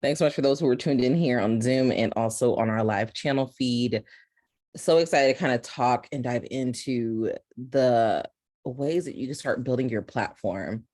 Thanks so much for those who are tuned in here on Zoom and also on our live channel feed. So excited to kind of talk and dive into the ways that you can start building your platform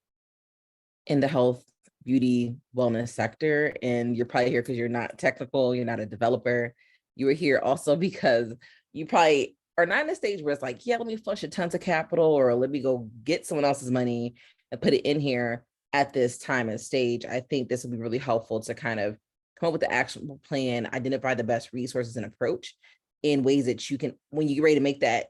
in the health, beauty, wellness sector. And you're probably here because you're not technical, you're not a developer. You are here also because you probably are not in a stage where it's like, yeah, let me flush a tons of capital or let me go get someone else's money and put it in here at this time and stage. I think this will be really helpful to kind of come up with the actionable plan, identify the best resources and approach in ways that you can, when you're ready to make that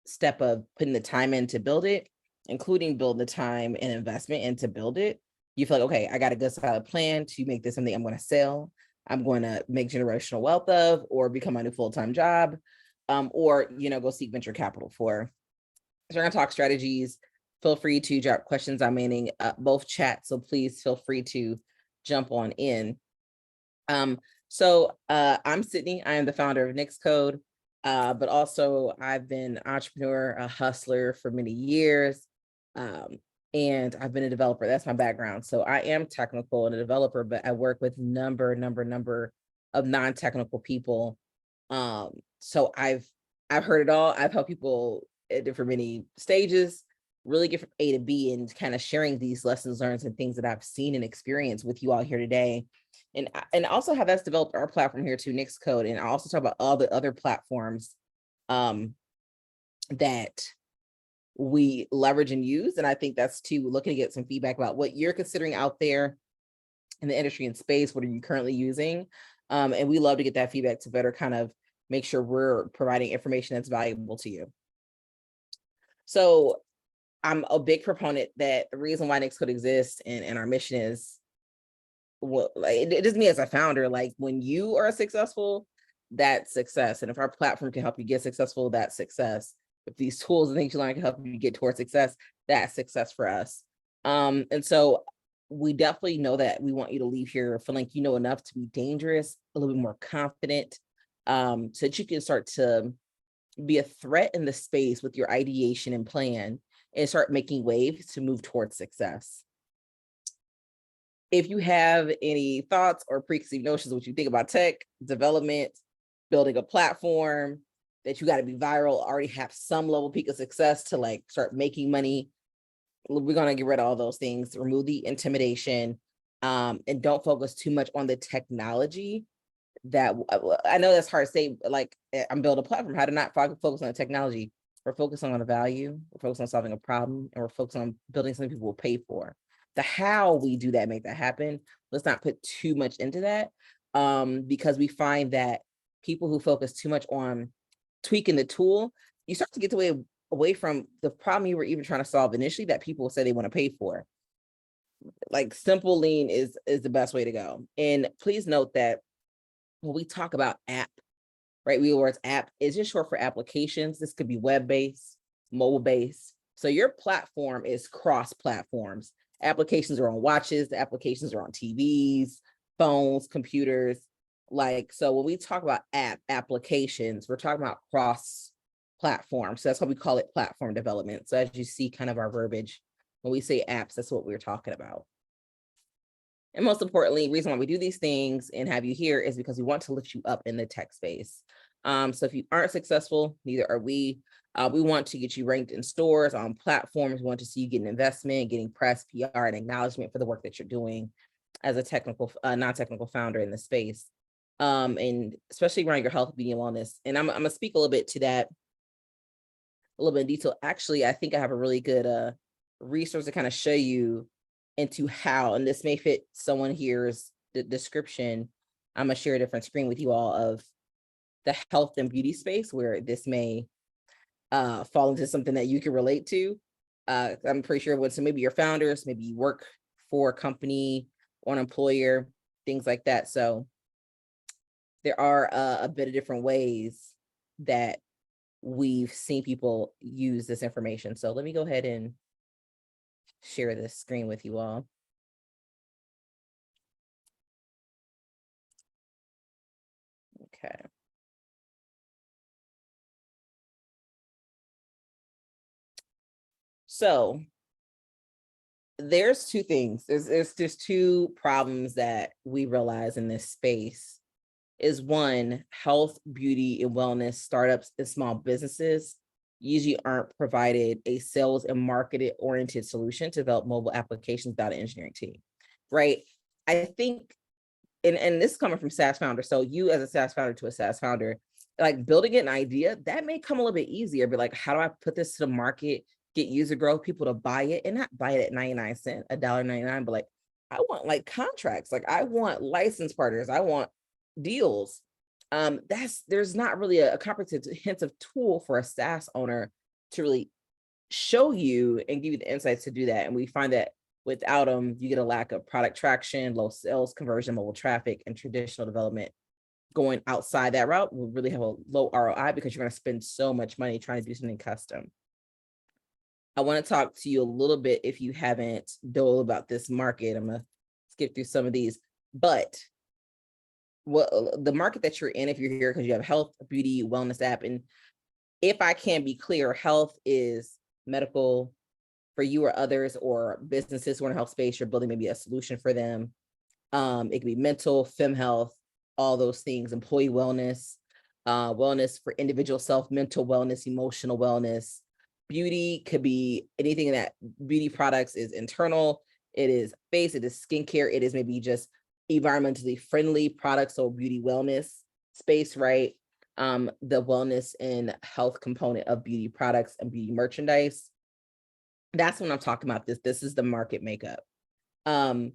step of putting the time in to build it, including build the time and investment in to build it, you feel like, okay, I got a good solid plan to make this something I'm going to sell, I'm going to make generational wealth of, or become my new full-time job, or, go seek venture capital for. So we're going to talk strategies. Feel free to drop questions. I'm manning both chats, so please feel free to jump on in. I'm Sydney. I am the founder of NixCode, but also I've been an entrepreneur, a hustler for many years. And I've been a developer. That's my background. So I am technical and a developer, but I work with number of non-technical people. So I've heard it all. I've helped people at different many stages, really get from A to B, and kind of sharing these lessons learned and things that I've seen and experienced with you all here today. And also have us developed our platform here too, NixCode. And I also talk about all the other platforms that we leverage and use. And I think that's too, looking to get some feedback about what you're considering out there in the industry and space. What are you currently using? And we love to get that feedback to better kind of make sure we're providing information that's valuable to you. So I'm a big proponent that the reason why NixCode exists and our mission is, well, like, it doesn't mean as a founder, like when you are successful, that's success. And if our platform can help you get successful, that's success. If these tools and things you learn can help you get towards success, that's success for us. And so we definitely know that we want you to leave here feeling like you know enough to be dangerous, a little bit more confident, so that you can start to be a threat in the space with your ideation and plan and start making waves to move towards success. If you have any thoughts or preconceived notions of what you think about tech, development, building a platform, that you got to be viral, already have some level peak of success to like start making money, we're going to get rid of all those things, remove the intimidation, and don't focus too much on the technology. That I know that's hard to say, like I'm building a platform, how to not focus on the technology. We're focusing on the value, we're focused on solving a problem, and we're focused on building something people will pay for. The how we do that, make that happen, let's not put too much into that, because we find that people who focus too much on tweaking the tool, you start to get away from the problem you were even trying to solve initially that people say they want to pay for. Like simple lean is the best way to go. And please note that when we talk about app, right, we words app is just short for applications. This could be web-based, mobile-based. So your platform is cross platforms. Applications are on watches, the applications are on TVs, phones, computers. Like, so when we talk about applications, we're talking about cross platform. So that's why we call it platform development. So as you see kind of our verbiage, when we say apps, that's what we're talking about. And most importantly, reason why we do these things and have you here is because we want to lift you up in the tech space. So if you aren't successful, neither are we. We want to get you ranked in stores, on platforms. We want to see you getting investment, getting press, PR, and acknowledgement for the work that you're doing as a technical, non-technical founder in the space. And especially around your health, beauty, and wellness. And I'm gonna speak a little bit to that a little bit in detail. Actually, I think I have a really good resource to kind of show you into how, and this may fit someone here's the description. I'm gonna share a different screen with you all of the health and beauty space where this may fall into something that you can relate to. I'm pretty sure so maybe you're founders, maybe you work for a company or an employer, things like that. So there are a bit of different ways that we've seen people use this information. So let me go ahead and share this screen with you all. Okay. So there's two things. There's just two problems that we realize in this space. Is one, health, beauty, and wellness startups and small businesses usually aren't provided a sales and marketed oriented solution to develop mobile applications without an engineering team, right? I think, and this is coming from SaaS founder. So you as a SaaS founder to a SaaS founder, like building an idea, that may come a little bit easier, but like, how do I put this to the market, get user growth, people to buy it, and not buy it at 99 cents, $1.99, but like, I want like contracts, like I want license partners, I want deals. There's not really a comprehensive tool for a SaaS owner to really show you and give you the insights to do that. And we find that without them, you get a lack of product traction, low sales conversion, mobile traffic, and traditional development. Going outside that route will really have a low ROI because you're going to spend so much money trying to do something custom. I want to talk to you a little bit, if you haven't dove about this market. I'm going to skip through some of these, but what the market that you're in, if you're here because you have health, beauty, wellness app. And if I can be clear, health is medical for you or others, or businesses who are in health space, you're building maybe a solution for them. It could be mental, fem health, all those things, employee wellness, wellness for individual self, mental wellness, emotional wellness. Beauty could be anything that beauty products is internal, it is face, it is skincare, it is maybe just environmentally friendly products, so beauty wellness space, right? The wellness and health component of beauty products and beauty merchandise. That's when I'm talking about this. This is the market makeup. The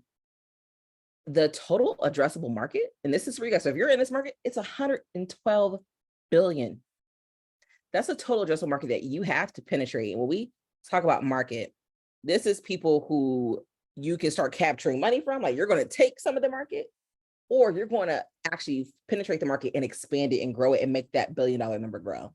total addressable market, and this is for you guys. So if you're in this market, it's 112 billion. That's a total addressable market that you have to penetrate. And when we talk about market, this is people who you can start capturing money from. Like, you're going to take some of the market, or you're going to actually penetrate the market and expand it and grow it and make that $1 billion number grow.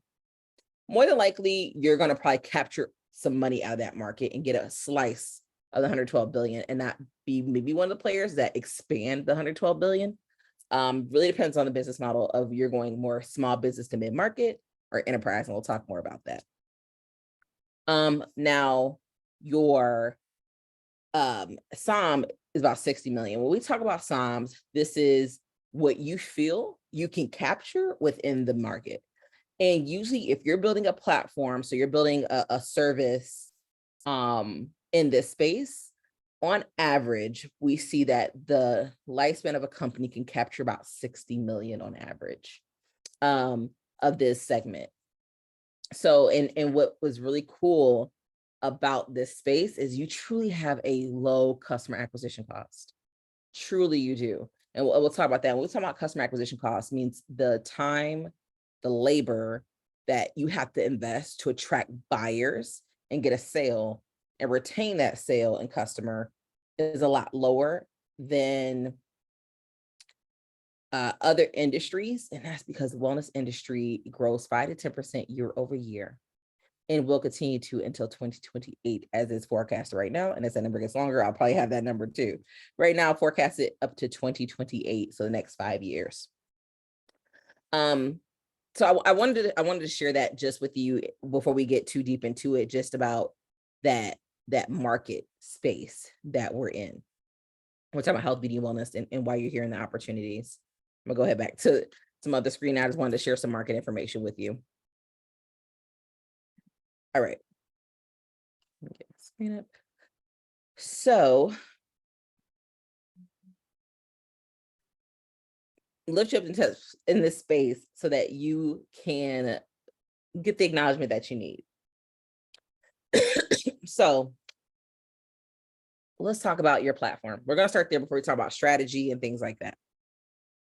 More than likely, you're going to probably capture some money out of that market and get a slice of the 112 billion and not be maybe one of the players that expand the 112 billion. Really depends on the business model of you're going more small business to mid-market or enterprise, and we'll talk more about that. Now your SOM is about 60 million. When we talk about SOMs, this is what you feel you can capture within the market. And usually if you're building a platform, so you're building a service in this space, on average, we see that the lifespan of a company can capture about 60 million on average of this segment. So, and what was really cool about this space is you truly have a low customer acquisition cost. Truly you do. And we'll talk about that. When we talk about customer acquisition cost, means the time, the labor that you have to invest to attract buyers and get a sale and retain that sale and customer is a lot lower than other industries. And that's because the wellness industry grows 5 to 10% year over year and will continue to until 2028 as is forecasted right now. And as that number gets longer, I'll probably have that number too. Right now, forecasted up to 2028, so the next 5 years. So I wanted to share that just with you before we get too deep into it, just about that market space that we're in. We're talking about health, beauty, and wellness, and why you're hearing the opportunities. I'm gonna go ahead back to some other screen. I just wanted to share some market information with you. All right. Let me get the screen up. So lift you up in this space so that you can get the acknowledgement that you need. So let's talk about your platform. We're going to start there before we talk about strategy and things like that.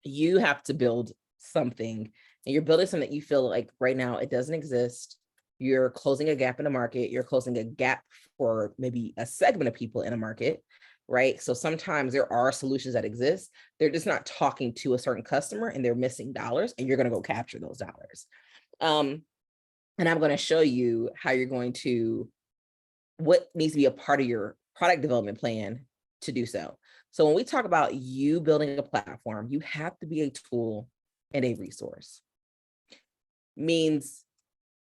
You have to build something, and you're building something that you feel like right now it doesn't exist. You're closing a gap in the market. You're closing a gap for maybe a segment of people in a market, right? So sometimes there are solutions that exist. They're just not talking to a certain customer and they're missing dollars, and you're going to go capture those dollars. And I'm going to show you how you're going to, what needs to be a part of your product development plan to do so. So when we talk about you building a platform, you have to be a tool and a resource. Means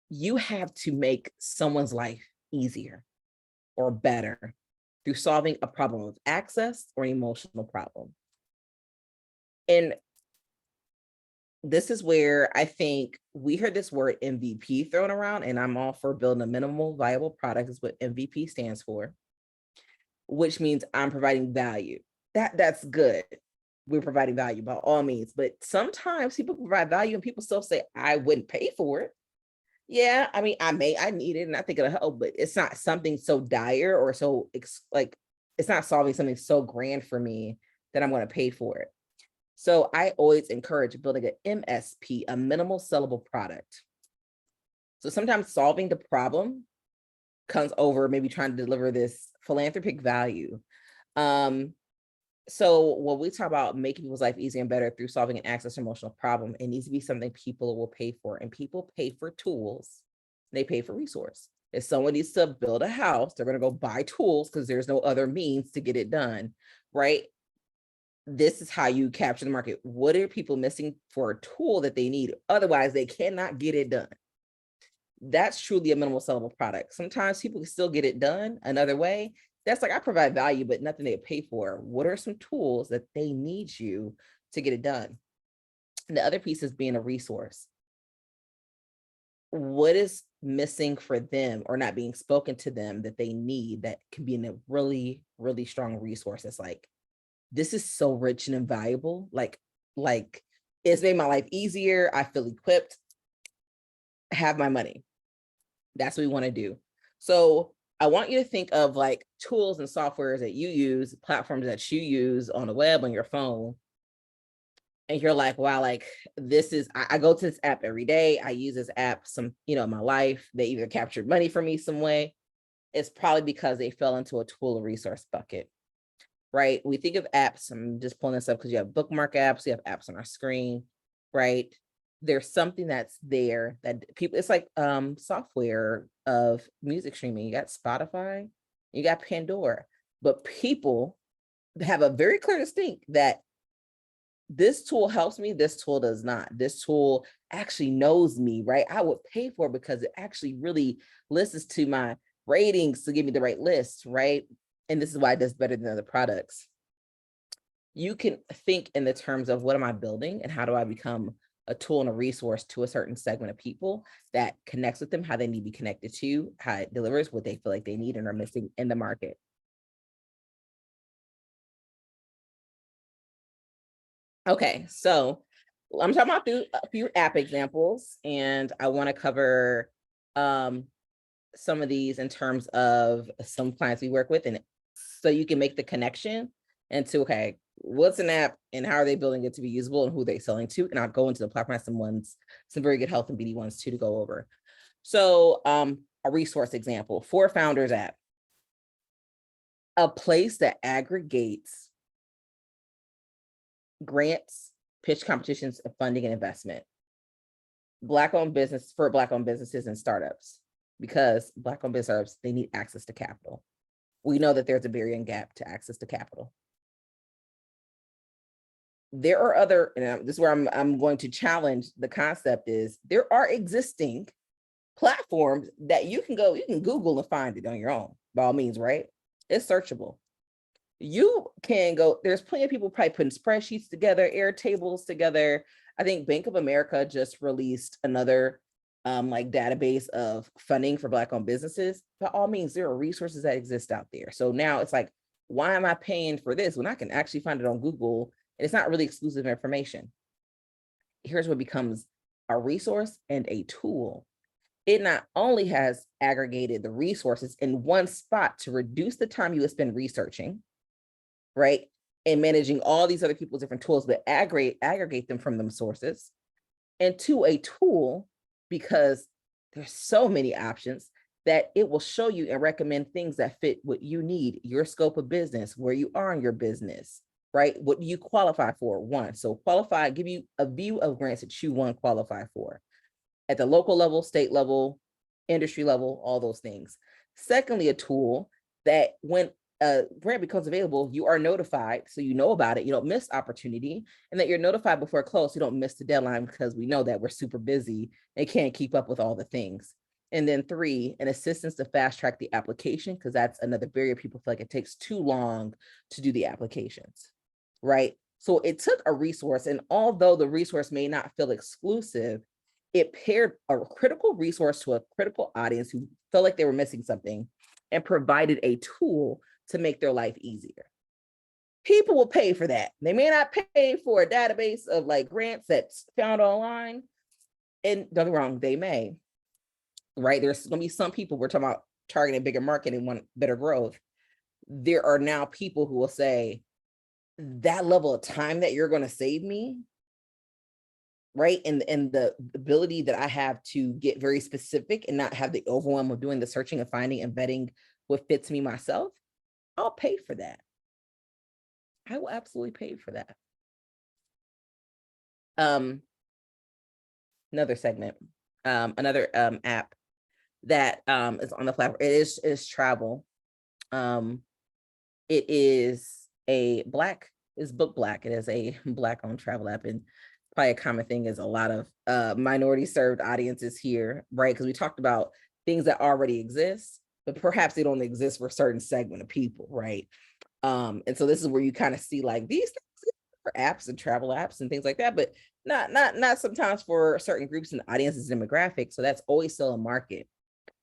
you have to make someone's life easier or better through solving a problem of access or an emotional problem. And this is where I think we heard this word MVP thrown around, and I'm all for building a minimal viable product is what MVP stands for, which means I'm providing value. That's good. We're providing value by all means, but sometimes people provide value and people still say, I wouldn't pay for it. Yeah, I mean, I need it and I think it'll help, but it's not something so dire or so like, it's not solving something so grand for me that I'm going to pay for it. So I always encourage building an MSP, a minimal sellable product. So sometimes solving the problem comes over maybe trying to deliver this philanthropic value. So when we talk about making people's life easier and better through solving an access to emotional problem, it needs to be something people will pay for. And people pay for tools, they pay for resource. If someone needs to build a house, they're going to go buy tools because there's no other means to get it done, right? This is how you capture the market. What are people missing for a tool that they need? Otherwise, they cannot get it done. That's truly a minimal sellable product. Sometimes people can still get it done another way. That's like, I provide value, but nothing they pay for. What are some tools that they need you to get it done? And the other piece is being a resource. What is missing for them or not being spoken to them that they need that can be in a really, really strong resource? It's like, this is so rich and invaluable. Like it's made my life easier. I feel equipped. Have my money. That's what we want to do. So I want you to think of like tools and softwares that you use, platforms that you use on the web, on your phone. And you're like, wow, like this is, I go to this app every day. I use this app in my life. They either captured money for me some way. It's probably because they fell into a tool or resource bucket, right? We think of apps, I'm just pulling this up because you have bookmark apps, you have apps on our screen, right? There's something that's there that people, it's like software of music streaming. You got Spotify, you got Pandora, but people have a very clear distinct that this tool helps me, this tool does not. This tool actually knows me, right? I would pay for it because it actually really listens to my ratings to give me the right list, right? And this is why it does better than other products. You can think in the terms of what am I building and how do I become a tool and a resource to a certain segment of people that connects with them, how they need to be connected to, how it delivers what they feel like they need and are missing in the market. Okay, so I'm talking about a few app examples, and I want to cover some of these in terms of some clients we work with, and so you can make the connection into, okay, what's an app and how are they building it to be usable and who they're selling to? And I'll go into the platform, some very good health and beauty ones too to go over. So a resource example, For Founders app, a place that aggregates grants, pitch competitions, funding and investment. Black-owned businesses and startups, because Black-owned business startups, they need access to capital. We know that there's a barrier and gap to access to capital. There are other, and this is where I'm going to challenge the concept, is there are existing platforms that you can Google and find it on your own, by all means, right? It's searchable. You can go, there's plenty of people probably putting spreadsheets together, Airtables together. I think Bank of America just released another like database of funding for Black-owned businesses. By all means, there are resources that exist out there. So now it's like, why am I paying for this when I can actually find it on Google and it's not really exclusive information? Here's what becomes a resource and a tool. It not only has aggregated the resources in one spot to reduce the time you would spend researching, right, and managing all these other people's different tools, but aggregate them from them sources, and to a tool, because there's so many options that it will show you and recommend things that fit what you need, your scope of business, where you are in your business, right? What do you qualify for? One, so qualify, give you a view of grants that you want to qualify for at the local level, state level, industry level, all those things. Secondly, a tool that when a grant becomes available, you are notified, so you know about it, you don't miss opportunity, and that you're notified before it closes, you don't miss the deadline, because we know that we're super busy and can't keep up with all the things. And then 3, an assistance to fast track the application, because that's another barrier. People feel like it takes too long to do the applications, right? So it took a resource, and although the resource may not feel exclusive, it paired a critical resource to a critical audience who felt like they were missing something and provided a tool to make their life easier. People will pay for that. They may not pay for a database of like grants that's found online. And don't get me wrong, they may, right? There's going to be some people, we're talking about targeting bigger market and want better growth. There are now people who will say, that level of time that you're going to save me, right? And the ability that I have to get very specific and not have the overwhelm of doing the searching and finding and vetting what fits me myself, I'll pay for that. I will absolutely pay for that. Another segment, another app that is on the platform. It is travel. It is Book Black. It is a Black-owned travel app, and probably a common thing is a lot of minority served audiences here, right? Because we talked about things that already exist, but perhaps they don't exist for a certain segment of people, right? And so this is where you kind of see like these things for apps and travel apps and things like that, but not sometimes for certain groups and audiences and demographics. So that's always still a market.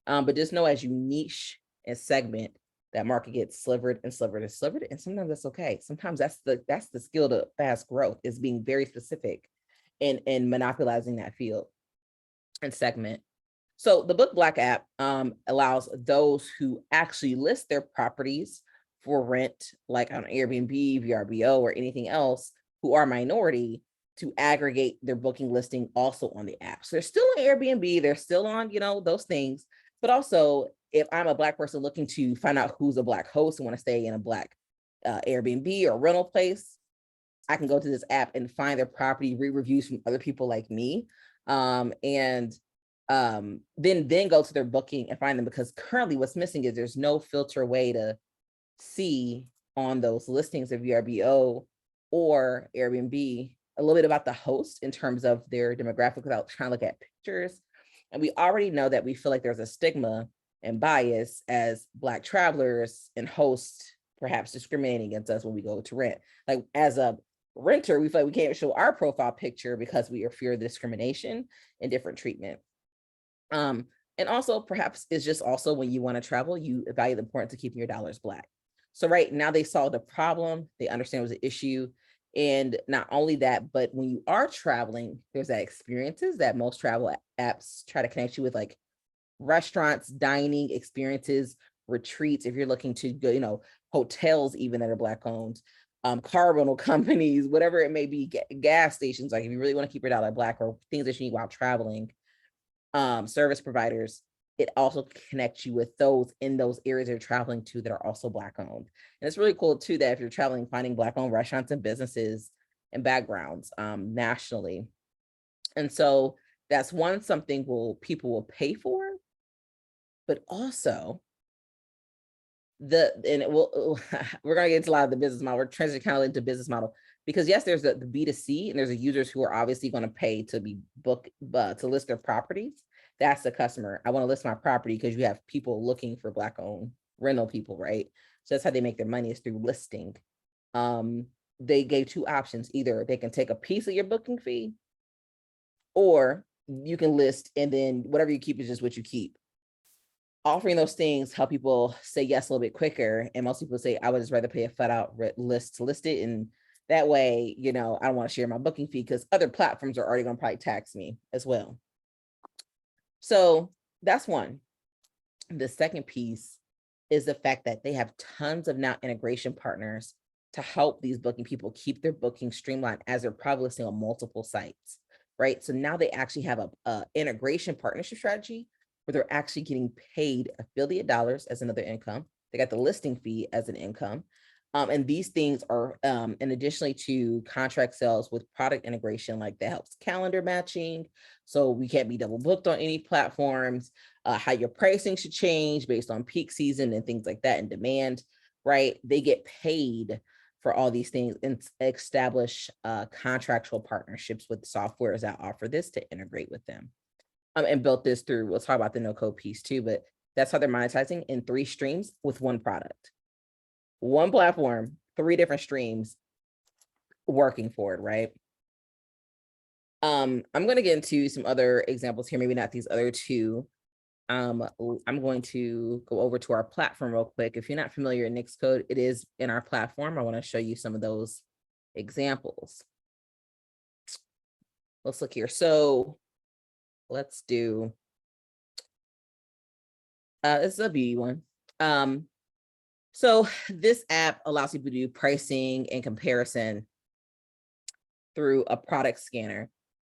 But just know as you niche and segment, that market gets slivered and slivered and slivered, and sometimes that's okay. Sometimes that's the skill to fast growth, is being very specific and monopolizing that field and segment. So the Book Black app allows those who actually list their properties for rent, like on Airbnb, VRBO, or anything else, who are minority, to aggregate their booking listing also on the app. So they're still on Airbnb, they're still on, those things, but also if I'm a Black person looking to find out who's a Black host and want to stay in a Black Airbnb or rental place, I can go to this app and find their property, read reviews from other people like me, and then go to their booking and find them, because currently what's missing is there's no filter way to see on those listings of VRBO or Airbnb a little bit about the host in terms of their demographic without trying to look at pictures. And we already know that we feel like there's a stigma and bias as Black travelers and hosts perhaps discriminating against us when we go to rent. Like as a renter, we feel like we can't show our profile picture because we are fear of discrimination and different treatment. And also perhaps it's just also when you want to travel, you value the importance of keeping your dollars Black. So right now they solved the problem, they understand it was an issue. And not only that, but when you are traveling, there's that experiences that most travel apps try to connect you with, like restaurants, dining experiences, retreats, if you're looking to go, hotels even that are Black owned, car rental companies, whatever it may be, gas stations, like if you really want to keep your dollar Black, or things that you need while traveling, service providers, it also connects you with those in those areas you're traveling to that are also Black owned. And it's really cool too that if you're traveling, finding Black owned restaurants and businesses and backgrounds nationally. And so that's something people will pay for, but also we're gonna get into a lot of the business model. We're transitioning kind of into business model, because yes, there's the B2C and there's the users who are obviously going to pay to be booked, to list their properties. That's the customer. I want to list my property because you have people looking for Black owned rental people, right? So that's how they make their money, is through listing. They gave 2 options. Either they can take a piece of your booking fee, or you can list and then whatever you keep is just what you keep. Offering those things help people say yes a little bit quicker. And most people say, I would just rather pay a flat out list to list it. And that way, I don't want to share my booking fee, because other platforms are already going to probably tax me as well. So that's one. The second piece is the fact that they have tons of now integration partners to help these booking people keep their booking streamlined, as they're probably listing on multiple sites, right? So now they actually have a integration partnership strategy where they're actually getting paid affiliate dollars as another income. They got the listing fee as an income. And these things are, in additionally to contract sales with product integration, like that helps calendar matching. So we can't be double booked on any platforms, how your pricing should change based on peak season and things like that, and demand, right? They get paid for all these things and establish contractual partnerships with softwares that offer this to integrate with them. and built this through, we'll talk about the no code piece too, but that's how they're monetizing in 3 streams with one product. One platform, 3 different streams working for it, right? I'm going to get into some other examples here, maybe not these other 2. I'm going to go over to our platform real quick. If you're not familiar in NixCode, it is in our platform. I want to show you some of those examples. Let's look here. So let's do, this is a beauty one. So this app allows people to do pricing and comparison through a product scanner.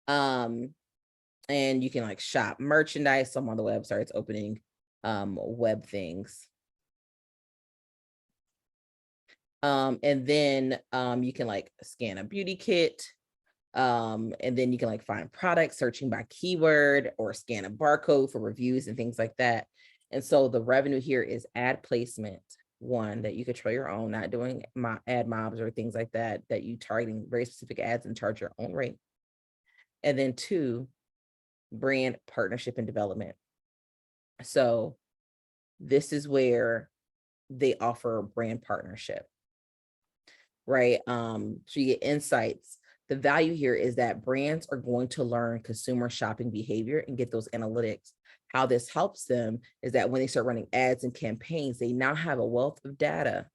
And you can like shop merchandise. So I'm on the website, it's opening web things. And then you can like scan a beauty kit. And then you can like find products, searching by keyword, or scan a barcode for reviews and things like that. And so the revenue here is ad placement. 1, that you control your own, not doing ad mobs or things like that, that you targeting very specific ads and charge your own rate. And then 2, brand partnership and development. So this is where they offer brand partnership, right? So you get insights. The value here is that brands are going to learn consumer shopping behavior and get those analytics. How this helps them is that when they start running ads and campaigns, they now have a wealth of data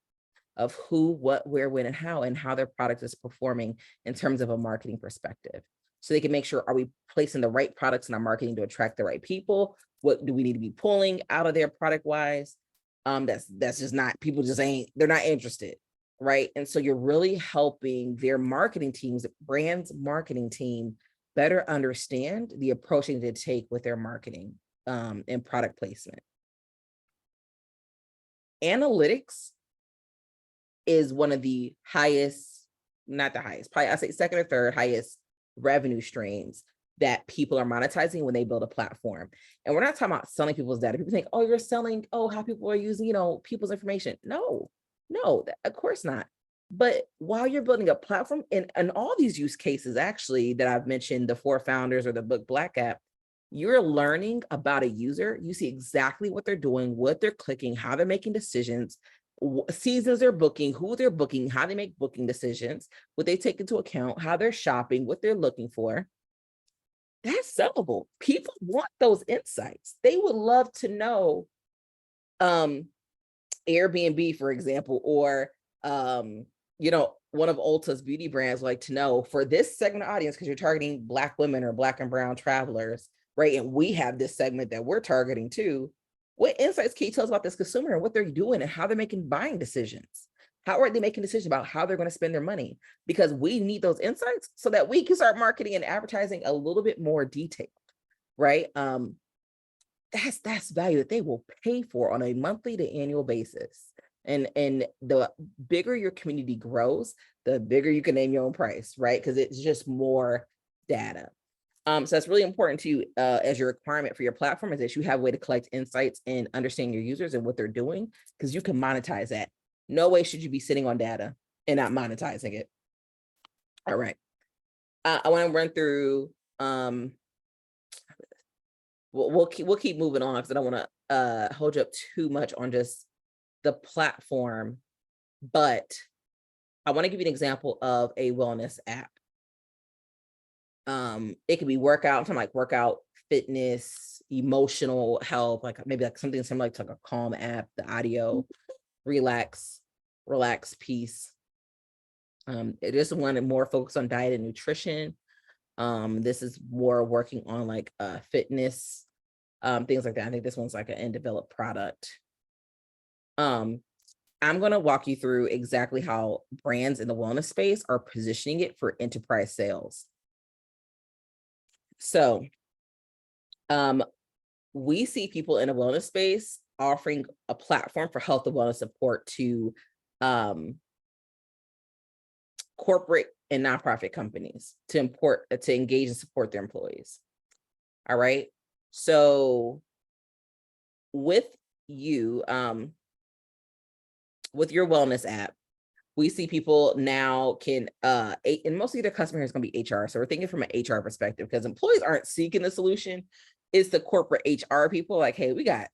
of who, what, where, when, and how their product is performing in terms of a marketing perspective. So they can make sure, are we placing the right products in our marketing to attract the right people? What do we need to be pulling out of their product wise? That's just not, people just ain't, they're not interested, right? And so you're really helping their marketing teams, brands marketing team, better understand the approach they need to take with their marketing and product placement. Analytics is one of the highest, not the highest, probably I say 2nd or 3rd highest revenue streams that people are monetizing when they build a platform. And we're not talking about selling people's data. People think, oh, you're selling, oh, how people are using, people's information. No, of course not. But while you're building a platform, and all these use cases actually that I've mentioned, the 4 founders or the Book Black app, you're learning about a user. You see exactly what they're doing, what they're clicking, how they're making decisions, seasons they're booking, who they're booking, how they make booking decisions, what they take into account, how they're shopping, what they're looking for. That's sellable. People want those insights. They would love to know Airbnb, for example, or one of Ulta's beauty brands like to know, for this segment audience, because you're targeting Black women or Black and brown travelers, right? And we have this segment that we're targeting too. What insights can you tell us about this consumer and what they're doing and how they're making buying decisions? How are they making decisions about how they're going to spend their money? Because we need those insights so that we can start marketing and advertising a little bit more detailed, right? That's value that they will pay for on a monthly to annual basis. And the bigger your community grows, the bigger you can name your own price, right? Because it's just more data. So that's really important to you as your requirement for your platform, is that you have a way to collect insights and understand your users and what they're doing, because you can monetize that. No way should you be sitting on data and not monetizing it. All right. I want to run through, we'll keep moving on because I don't want to hold you up too much on just the platform, but I want to give you an example of a wellness app. It could be workout, something like workout, fitness, emotional health, like maybe like something similar to like a Calm app, the audio, relax piece. It is one more focused on diet and nutrition. This is more working on like fitness, things like that. I think this one's like an in-developed product. I'm going to walk you through exactly how brands in the wellness space are positioning it for enterprise sales. So we see people in a wellness space offering a platform for health and wellness support to corporate and nonprofit companies to engage and support their employees. All right. So with you, with your wellness app, we see people now can, and mostly their customer is going to be HR. So we're thinking from an HR perspective, because employees aren't seeking the solution. It's the corporate HR people like, hey, we got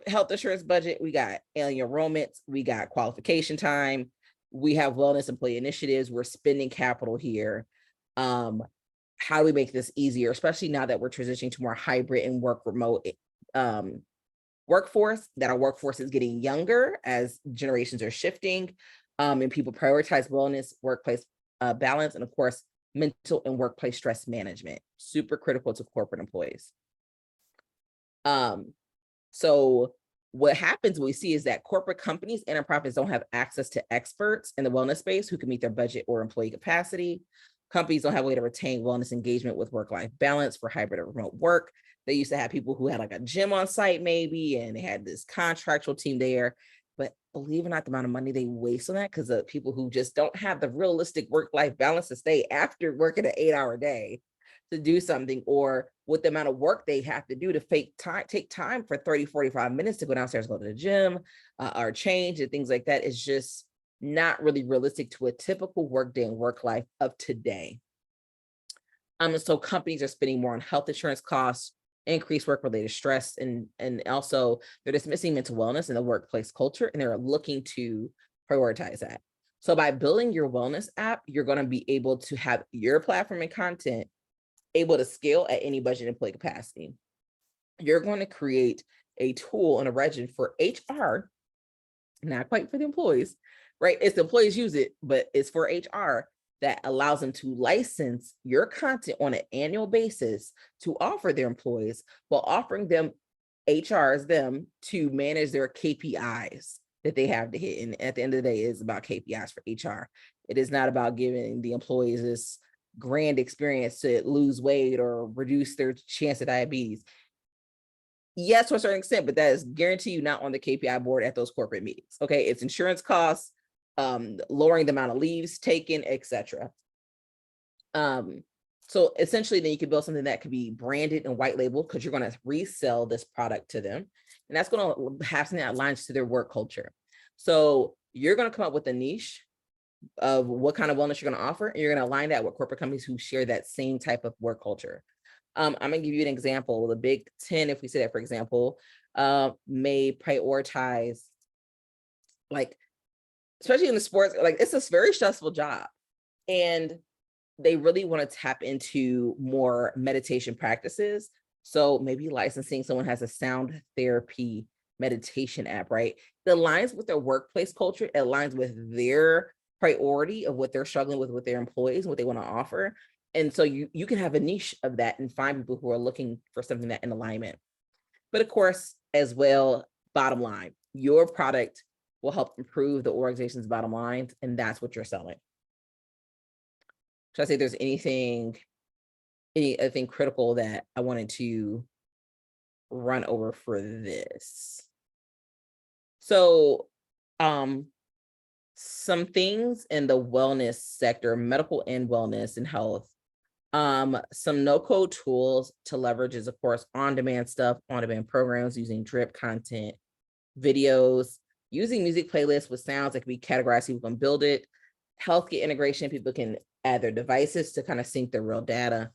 health insurance budget, we got annual enrollments, we got qualification time, we have wellness employee initiatives, we're spending capital here. How do we make this easier, especially now that we're transitioning to more hybrid and work remote workforce, that our workforce is getting younger as generations are shifting, and people prioritize wellness, workplace balance, and of course, mental and workplace stress management, super critical to corporate employees. So what happens, we see is that corporate companies and nonprofits don't have access to experts in the wellness space who can meet their budget or employee capacity. Companies don't have a way to retain wellness engagement with work-life balance for hybrid or remote work. They used to have people who had like a gym on site maybe, and they had this contractual team there. But believe it or not, the amount of money they waste on that, because of people who just don't have the realistic work-life balance to stay after working an 8-hour day to do something, or with the amount of work they have to do to take time for 30, 45 minutes to go downstairs, go to the gym, or change and things like that, is just not really realistic to a typical work day and work life of today. And so companies are spending more on health insurance costs, increased work-related stress, and also they're dismissing mental wellness in the workplace culture, and they're looking to prioritize that. So by building your wellness app, you're going to be able to have your platform and content able to scale at any budget employee capacity. You're going to create a tool and a regimen for HR, not quite for the employees, right? It's the employees use it, but it's for HR, that allows them to license your content on an annual basis to offer their employees, while offering them them to manage their KPIs that they have to hit. And at the end of the day, it's about KPIs for HR. It is not about giving the employees this grand experience to lose weight or reduce their chance of diabetes. Yes, to a certain extent, but that is guarantee you not on the KPI board at those corporate meetings. Okay, it's insurance costs, lowering the amount of leaves taken, etc. So essentially, then you can build something that could be branded and white labeled, because you're going to resell this product to them, and that's going to have something that aligns to their work culture. So you're going to come up with a niche of what kind of wellness you're going to offer, and you're going to align that with corporate companies who share that same type of work culture. I'm going to give you an example. The Big 10, if we say that, for example, may prioritize, like, especially in the sports, like, it's a very stressful job, and they really want to tap into more meditation practices. So maybe licensing someone has a sound therapy meditation app, right? That aligns with their workplace culture, it aligns with their priority of what they're struggling with their employees, what they want to offer. And so you can have a niche of that and find people who are looking for something that in alignment. But of course, as well, bottom line, your product will help improve the organization's bottom line, and that's what you're selling. Should I say there's anything critical that I wanted to run over for this? So, some things in the wellness sector, medical and wellness and health, some no-code tools to leverage is, of course, on-demand stuff, on-demand programs using drip content, videos, using music playlists with sounds that can be categorized, people can build it, healthcare integration, people can add their devices to kind of sync their real data,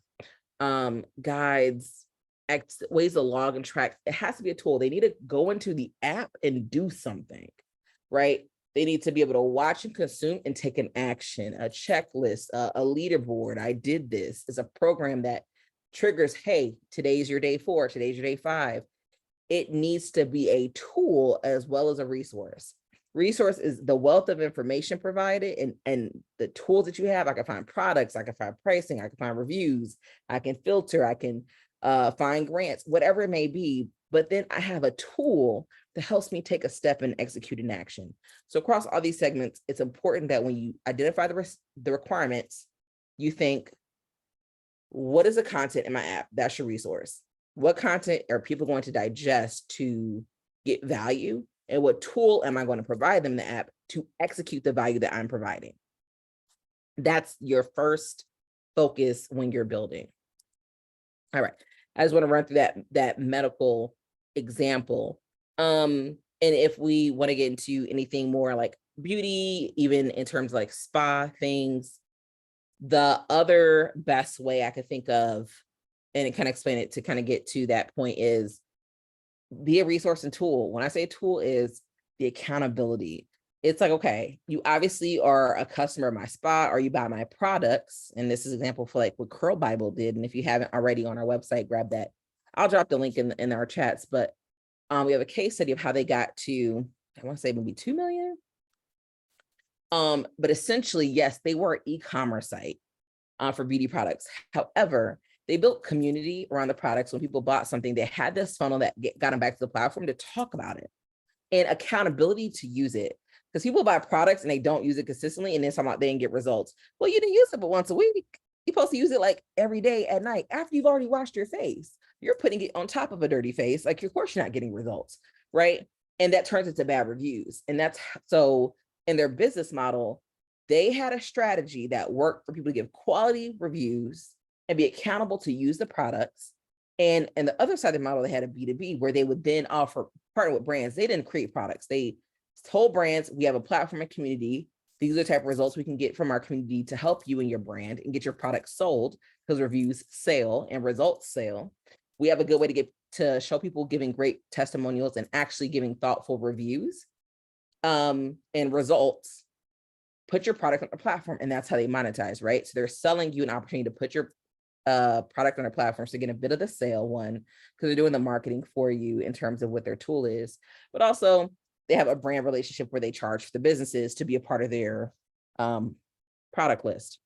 guides, ways to log and track. It has to be a tool. They need to go into the app and do something, right? They need to be able to watch and consume and take an action, a checklist, a leaderboard. I did this. It's a program that triggers, hey, today's your day 4, today's your day 5. It needs to be a tool as well as a resource. Resource is the wealth of information provided, and the tools that you have. I can find products, I can find pricing, I can find reviews, I can filter, I can find grants, whatever it may be. But then I have a tool that helps me take a step and execute an action. So across all these segments, it's important that when you identify the requirements, you think, what is the content in my app? That's your resource. What content are people going to digest to get value? And what tool am I going to provide them in the app to execute the value that I'm providing? That's your first focus when you're building. All right. I just want to run through that medical example. And if we want to get into anything more like beauty, even in terms of like spa things, the other best way I could think of and kind of explain it to kind of get to that point, is be a resource and tool. When I say tool, is the accountability. It's like, okay, you obviously are a customer of my spot, or you buy my products. And this is an example for like what Curl Bible did. And if you haven't already on our website, grab that. I'll drop the link in our chats, but we have a case study of how they got to, I want to say maybe 2 million. But essentially, yes, they were an e-commerce site for beauty products. However, they built community around the products. When people bought something, they had this funnel that got them back to the platform to talk about it, and accountability to use it. Because people buy products and they don't use it consistently, and then somehow they didn't get results. Well, you didn't use it but once a week. You're supposed to use it like every day at night after you've already washed your face. You're putting it on top of a dirty face. Like, of course, you're not getting results, right? And that turns into bad reviews. And that's so in their business model, they had a strategy that worked for people to give quality reviews and be accountable to use the products. And the other side of the model, they had a B2B where they would then offer, partner with brands. They didn't create products. They told brands, we have a platform and community. These are the type of results we can get from our community to help you and your brand and get your product sold, because reviews sell and results sell. We have a good way to show people giving great testimonials and actually giving thoughtful reviews and results. Put your product on the platform, and that's how they monetize, right? So they're selling you an opportunity to put your product on their platform, so get a bit of the sale, one, because they're doing the marketing for you in terms of what their tool is, but also they have a brand relationship where they charge the businesses to be a part of their product list.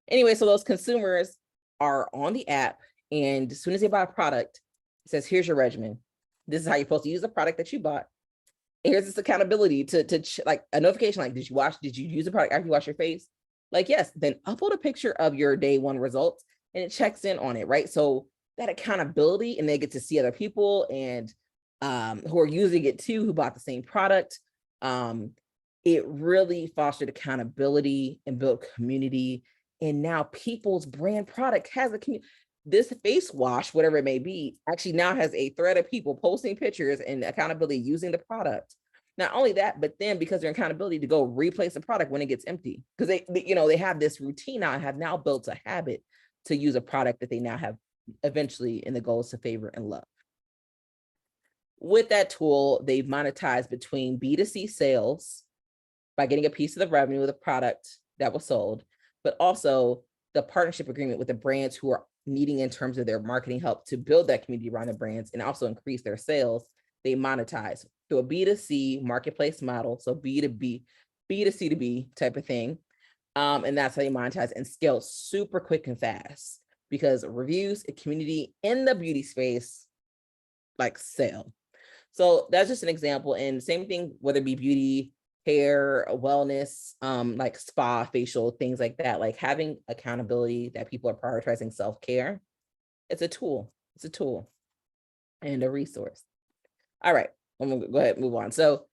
Anyway, so those consumers are on the app, and as soon as they buy a product, it says, here's your regimen. This is how you're supposed to use the product that you bought. Here's this accountability to like a notification, like, did you use the product after you wash your face? Like, yes, then upload a picture of your day one results, and it checks in on it, right? So that accountability, and they get to see other people and who are using it too, who bought the same product. It really fostered accountability and built community. And now people's brand product has a community. This face wash, whatever it may be, actually now has a thread of people posting pictures and accountability using the product. Not only that, but then because they're accountability to go replace the product when it gets empty, because they have this routine now, have now built a habit to use a product that they now have eventually in the goals to favor and love. With that tool, they've monetized between B2C sales by getting a piece of the revenue of the product that was sold, but also the partnership agreement with the brands who are needing in terms of their marketing help to build that community around the brands and also increase their sales. They monetize through a B2C marketplace model, so B2B, B2C2B type of thing. And that's how they monetize and scale super quick and fast, because reviews and community in the beauty space like sell. So that's just an example. And same thing, whether it be beauty, hair, wellness, like spa, facial, things like that, like having accountability that people are prioritizing self-care. It's a tool. It's a tool and a resource. All right, I'm gonna go ahead and move on. So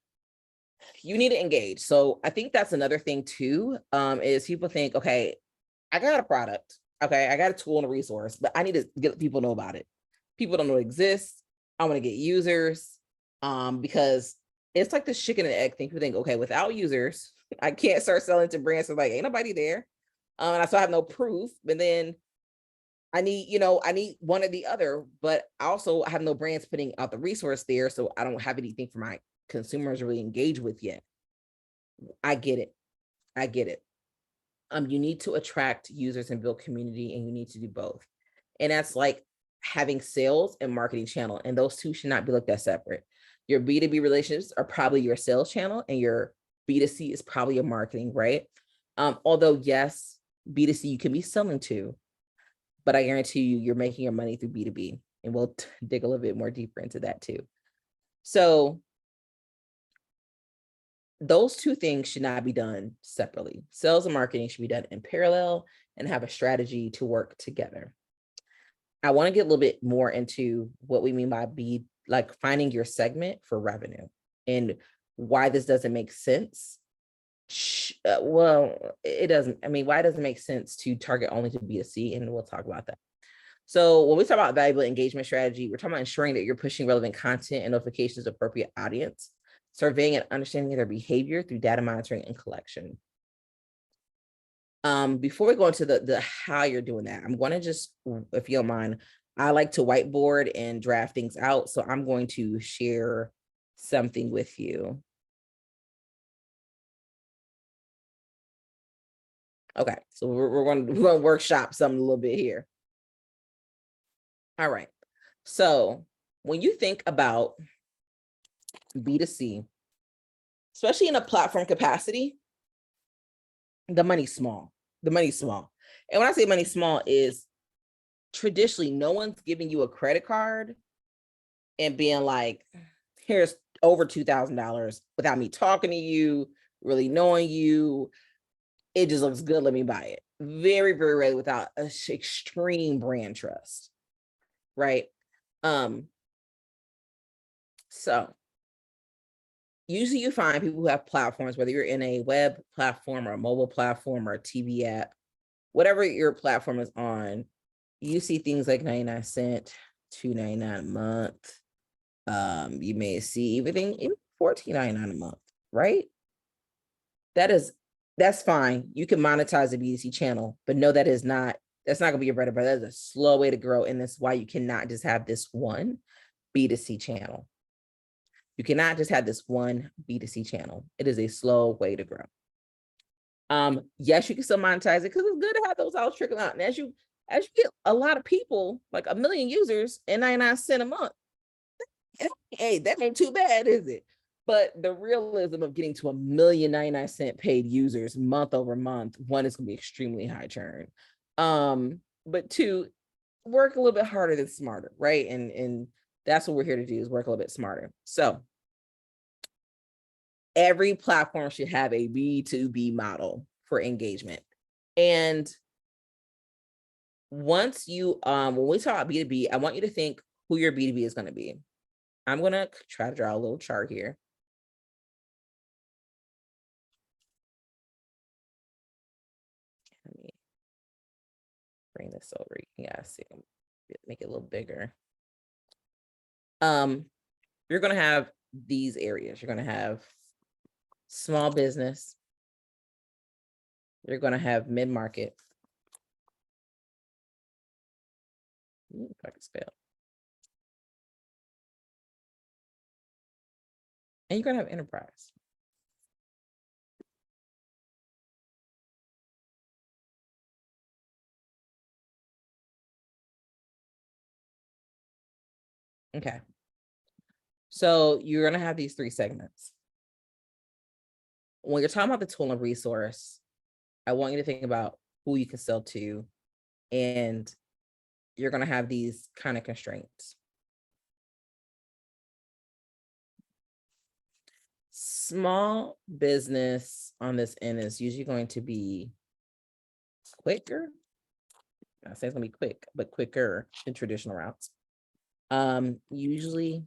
you need to engage. So I think that's another thing too, is people think, okay, I got a product. Okay, I got a tool and a resource, but I need to get people to know about it. People don't know it exists. I want to get users, because it's like this chicken and egg thing. People think, okay, without users, I can't start selling to brands. So like, ain't nobody there. And I still have no proof. But then I need one or the other, but I also have no brands putting out the resource there. So I don't have anything for my consumers to really engage with yet. I get it. I get it. You need to attract users and build community, and you need to do both. And that's like having sales and marketing channel. And those two should not be looked at separate. Your B2B relationships are probably your sales channel, and your B2C is probably your marketing, right? Although yes, B2C you can be selling to, but I guarantee you're making your money through B2B, and we'll dig a little bit more deeper into that too. So those two things should not be done separately. Sales and marketing should be done in parallel and have a strategy to work together. I want to get a little bit more into what we mean by like finding your segment for revenue and why this doesn't make sense. Well, it doesn't. I mean, why does it make sense to target only to B2C? And we'll talk about that. So when we talk about valuable engagement strategy, we're talking about ensuring that you're pushing relevant content and notifications to appropriate audience, surveying and understanding their behavior through data monitoring and collection. Before we go into the how you're doing that, I'm going to just, if you don't mind, I like to whiteboard and draft things out. So I'm going to share something with you. Okay, so we're going to workshop something a little bit here. All right. So when you think about B2C, especially in a platform capacity, the money's small. The money's small. And when I say money small is traditionally no one's giving you a credit card and being like, here's over $2,000 without me talking to you, really knowing you. It just looks good. Let me buy it. Very, very rarely without an extreme brand trust. Right. So usually you find people who have platforms, whether you're in a web platform or a mobile platform or a TV app, whatever your platform is on, you see things like 99 cents, $2.99 a month. You may see even $14.99 a month, right? That's fine. You can monetize a B2C channel, but no, that's not gonna be your bread and butter. That's a slow way to grow. And that's why you cannot just have this one B2C channel. You cannot just have this one B2C channel. It is a slow way to grow. Yes, you can still monetize it because it's good to have those all trickling out. And as you get a lot of people, like 1 million users and 99 cents a month, hey, that ain't too bad, is it? But the realism of getting to 1,099,000 paid users month over month, one, is gonna be extremely high churn. But two, work a little bit harder than smarter, right? And that's what we're here to do, is work a little bit smarter. So every platform should have a B2B model for engagement. And once you, when we talk about B2B, I want you to think who your B2B is going to be. I'm going to try to draw a little chart here. Let me bring this over. Yeah, see, make it a little bigger. You're going to have these areas. You're going to have small business. You're going to have mid-market. If I can spell. And you're going to have enterprise. Okay. So you're going to have these 3 segments. When you're talking about the tool and resource, I want you to think about who you can sell to, and you're going to have these kind of constraints. Small business on this end is usually going to be quicker. I say it's going to be quick, but quicker than traditional routes. Usually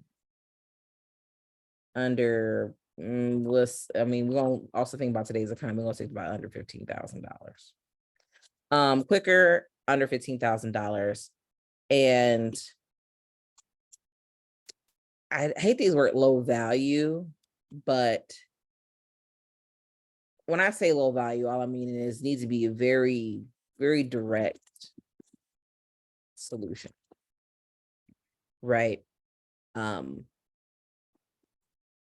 under, we're going to also think about today's economy. We're going to think about under $15,000. Quicker, under $15,000. And I hate these words, low value, but when I say low value, all I mean is needs to be a very, very direct solution, right? And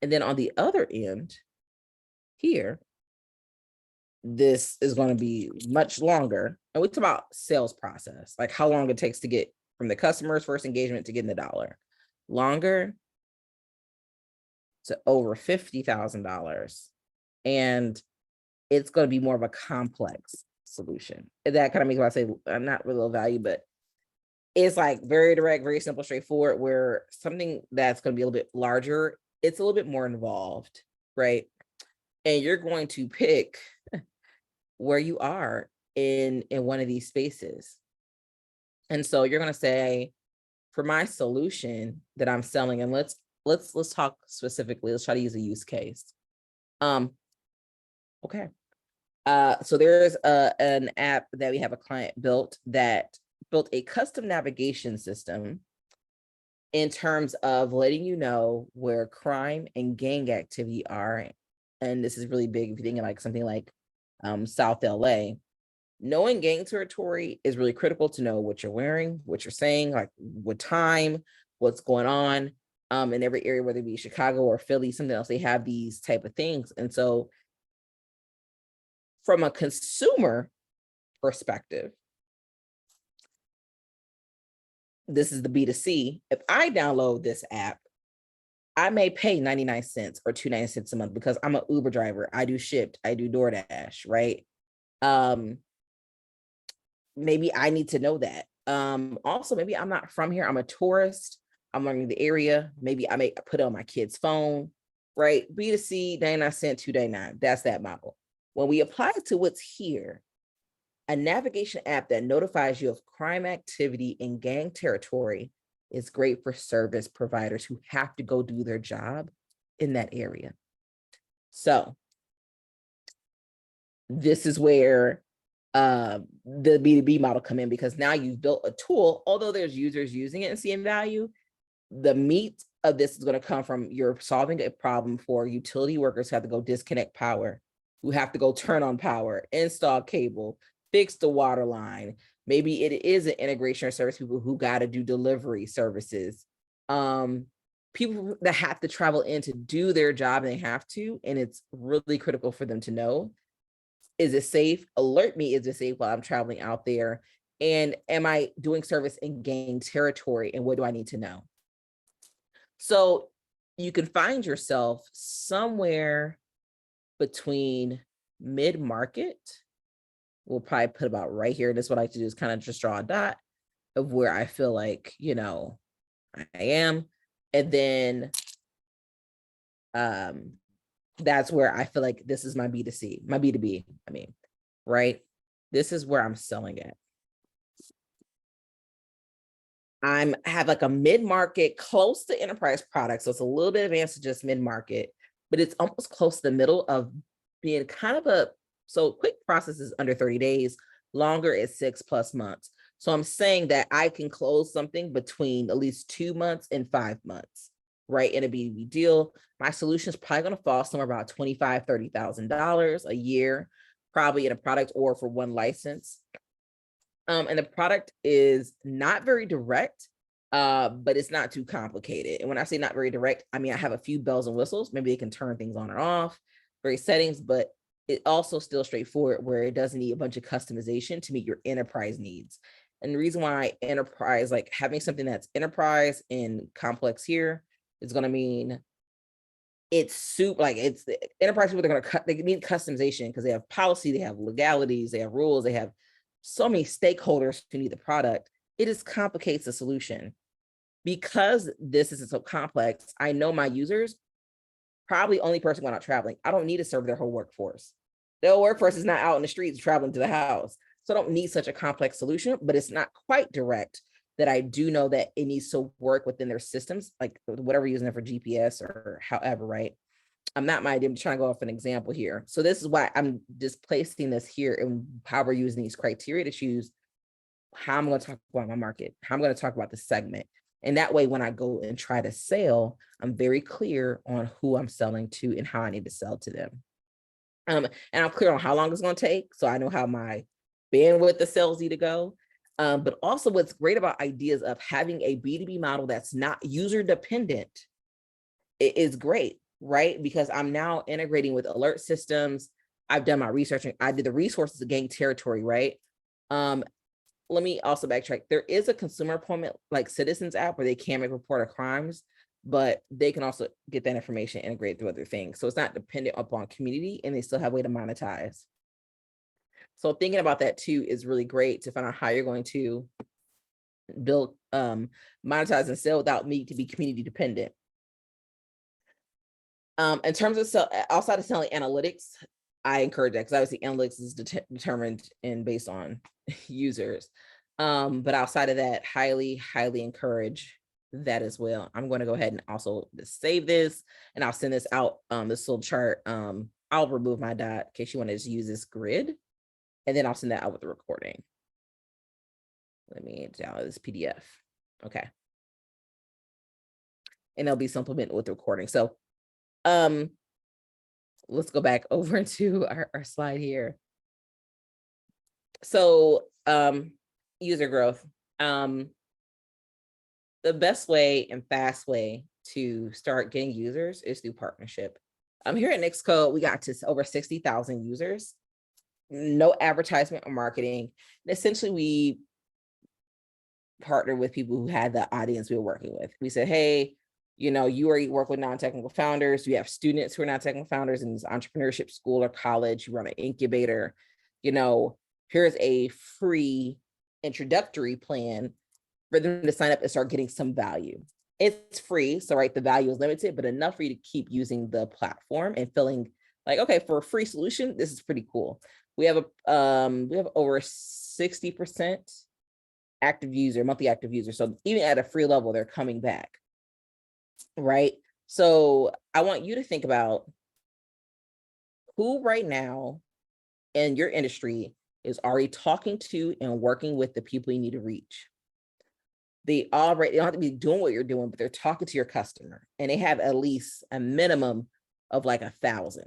then on the other end here, this is going to be much longer. And we talk about sales process, like how long it takes to get from the customer's first engagement to getting the dollar. Longer to over $50,000. And it's going to be more of a complex solution. And that kind of makes me say I'm not really low value, but it's like very direct, very simple, straightforward, where something that's going to be a little bit larger, it's a little bit more involved, right? And you're going to pick where you are in one of these spaces. And so you're going to say, for my solution that I'm selling, and let's talk specifically, let's try to use a use case. Okay. So there's an app that we have a client built that built a custom navigation system in terms of letting you know where crime and gang activity are. And this is really big if you think of like something like South LA. knowing gang territory is really critical to know what you're wearing, what you're saying, like what time, what's going on in every area, whether it be Chicago or Philly, something else, they have these type of things. And so from a consumer perspective, this is the B2C. If I download this app, I may pay 99 cents or 2.96 a month because I'm an Uber driver. I do Shipt, I do DoorDash, right? Maybe I need to know that. Also, maybe I'm not from here. I'm a tourist. I'm learning the area. Maybe I may put it on my kid's phone, right? B2C, 99 cents, 2.99. That's that model. When we apply it to what's here, a navigation app that notifies you of crime activity in gang territory is great for service providers who have to go do their job in that area. So this is where the B2B model come in, because now you've built a tool, although there's users using it and seeing value, the meat of this is going to come from you're solving a problem for utility workers who have to go disconnect power, who have to go turn on power, install cable, fix the water line. Maybe it is an integration or service people who got to do delivery services. People that have to travel in to do their job, and they have to, and it's really critical for them to know, is it safe? Alert me, is it safe while I'm traveling out there? And am I doing service in gang territory? And what do I need to know? So you can find yourself somewhere between mid-market. We'll probably put about right here. This is what I like to do, is kind of just draw a dot of where I feel like, you know, I am. And then that's where I feel like this is my B2C, my B2B, I mean, right? This is where I'm selling it. I'm have like a mid-market close to enterprise product. So it's a little bit advanced to just mid-market, but it's almost close to the middle of being kind of a, so quick process is under 30 days, longer is 6+ months. So I'm saying that I can close something between at least 2 months and 5 months, right? In a B2B deal. My solution is probably going to fall somewhere about $25,000, $30,000 a year, probably in a product or for one license. And the product is not very direct, but it's not too complicated. And when I say not very direct, I mean, I have a few bells and whistles. Maybe they can turn things on or off, various settings, but it also still straightforward where it doesn't need a bunch of customization to meet your enterprise needs. And the reason why enterprise, like having something that's enterprise and complex here is going to mean it's super, like it's the enterprise people, they're going to cut, they need customization because they have policy, they have legalities, they have rules, they have so many stakeholders who need the product. It just complicates the solution. Because this is so complex, I know my users, probably only person going out traveling. I don't need to serve their whole workforce. Their whole workforce is not out in the streets traveling to the house. So I don't need such a complex solution, but it's not quite direct, that I do know that it needs to work within their systems, like whatever you're using it for GPS or however, right? I'm not my idea. I'm trying to go off an example here. So this is why I'm just placing this here and how we're using these criteria to choose how I'm going to talk about my market, how I'm going to talk about the segment. And that way, when I go and try to sell, I'm very clear on who I'm selling to and how I need to sell to them. And I'm clear on how long it's going to take. So I know how my bandwidth the sales need to go. But also what's great about ideas of having a B2B model that's not user dependent is great, right? Because I'm now integrating with alert systems. I've done my research and I did the resources of gang territory, right? Let me also backtrack. There is a consumer appointment like Citizens app where they can make report of crimes, but they can also get that information integrated through other things. So it's not dependent upon community and they still have a way to monetize. So thinking about that too is really great to find out how you're going to build, monetize and sell without need to be community dependent. In terms of outside of selling analytics, I encourage that because obviously analytics is determined and based on users. But outside of that, highly encourage that as well. I'm going to go ahead and also just save this and I'll send this out, this little chart. I'll remove my dot in case you want to just use this grid and then I'll send that out with the recording. Let me download this PDF. Okay. And there'll be supplement with the recording. So let's go back over to our slide here. So user growth. The best way and fast way to start getting users is through partnership. Here at NixCode, we got to over 60,000 users, no advertisement or marketing. And essentially, we partnered with people who had the audience we were working with. We said, hey, you already work with non-technical founders. You have students who are non-technical founders in this entrepreneurship school or college. You run an incubator. Here's a free introductory plan for them to sign up and start getting some value. It's free, so right, the value is limited, but enough for you to keep using the platform and feeling like, okay, for a free solution, this is pretty cool. We have over 60% monthly active user. So even at a free level, they're coming back, right? So I want you to think about who right now in your industry is already talking to and working with the people you need to reach. They don't have to be doing what you're doing, but they're talking to your customer, and they have at least a minimum of like 1,000,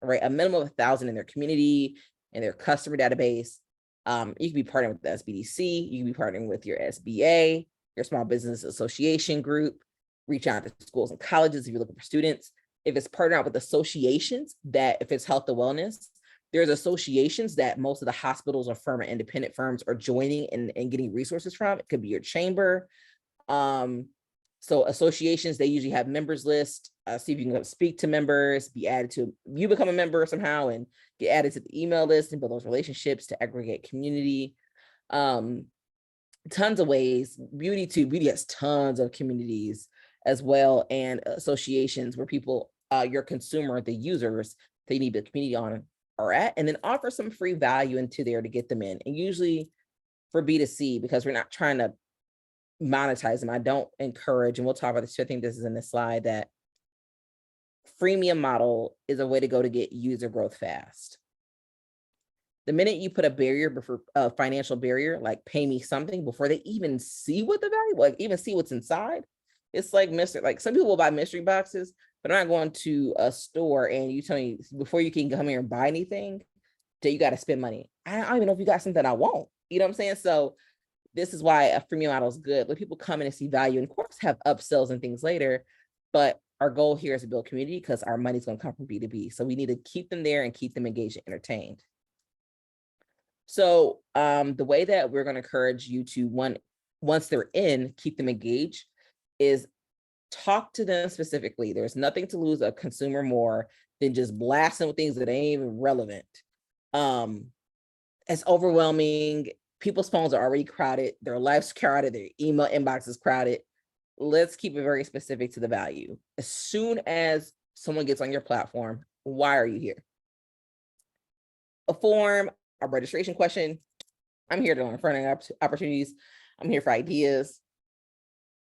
right? A minimum of 1,000 in their community, in their customer database. You can be partnering with the SBDC, you can be partnering with your SBA, your Small Business Association group, reach out to schools and colleges if you're looking for students. If it's partnering out with associations, that if it's health and wellness, there's associations that most of the hospitals or independent firms are joining and getting resources from. It could be your chamber. So associations, they usually have members list. See if you can speak to members, you become a member somehow and get added to the email list and build those relationships to aggregate community. Tons of ways. Beauty has tons of communities as well, and associations where people, your consumer, the users they need the community on are at, and then offer some free value into there to get them in. And usually for B2C, because we're not trying to monetize them, I don't encourage, and we'll talk about this, I think this is in the slide, that freemium model is a way to go to get user growth fast. The minute you put a financial barrier, like pay me something before they even see what the value, like even see what's inside, it's like like some people will buy mystery boxes, but I'm not going to a store and you tell me before you can come here and buy anything that you got to spend money. I don't even know if you got something I want. You know what I'm saying? So this is why a freemium model is good. Let people come in and see value, and of course have upsells and things later. But our goal here is to build community because our money's going to come from B2B. So we need to keep them there and keep them engaged and entertained. So the way that we're going to encourage you to, once they're in, keep them engaged, is talk to them specifically. There's nothing to lose a consumer more than just blasting with things that ain't even relevant. It's overwhelming. People's phones are already crowded. Their life's crowded. Their email inbox is crowded. Let's keep it very specific to the value. As soon as someone gets on your platform, why are you here? A form, a registration question. I'm here to learn funding opportunities. I'm here for ideas.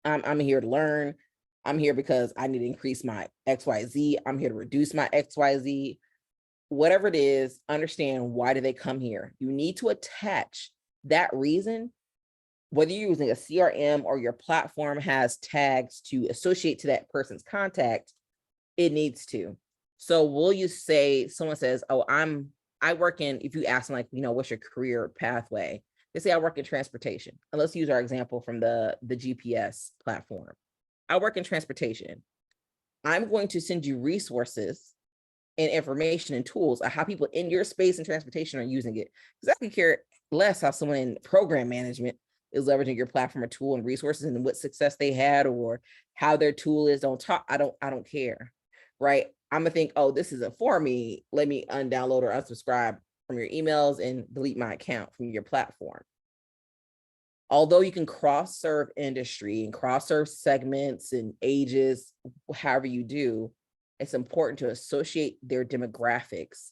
I'm here to learn. I'm here because I need to increase my XYZ. I'm here to reduce my XYZ. Whatever it is, understand why do they come here. You need to attach that reason, whether you're using a CRM or your platform has tags to associate to that person's contact, it needs to. So will you say, someone says, oh, I work in, if you ask them like, what's your career pathway? They say, I work in transportation. And let's use our example from the GPS platform. I work in transportation. I'm going to send you resources and information and tools on how people in your space and transportation are using it. Because I could care less how someone in program management is leveraging your platform or tool and resources and what success they had or how their tool is. I don't care, right? I'm gonna think, oh, this isn't for me. Let me undownload or unsubscribe from your emails and delete my account from your platform. Although you can cross-serve industry and cross-serve segments and ages, however you do, it's important to associate their demographics,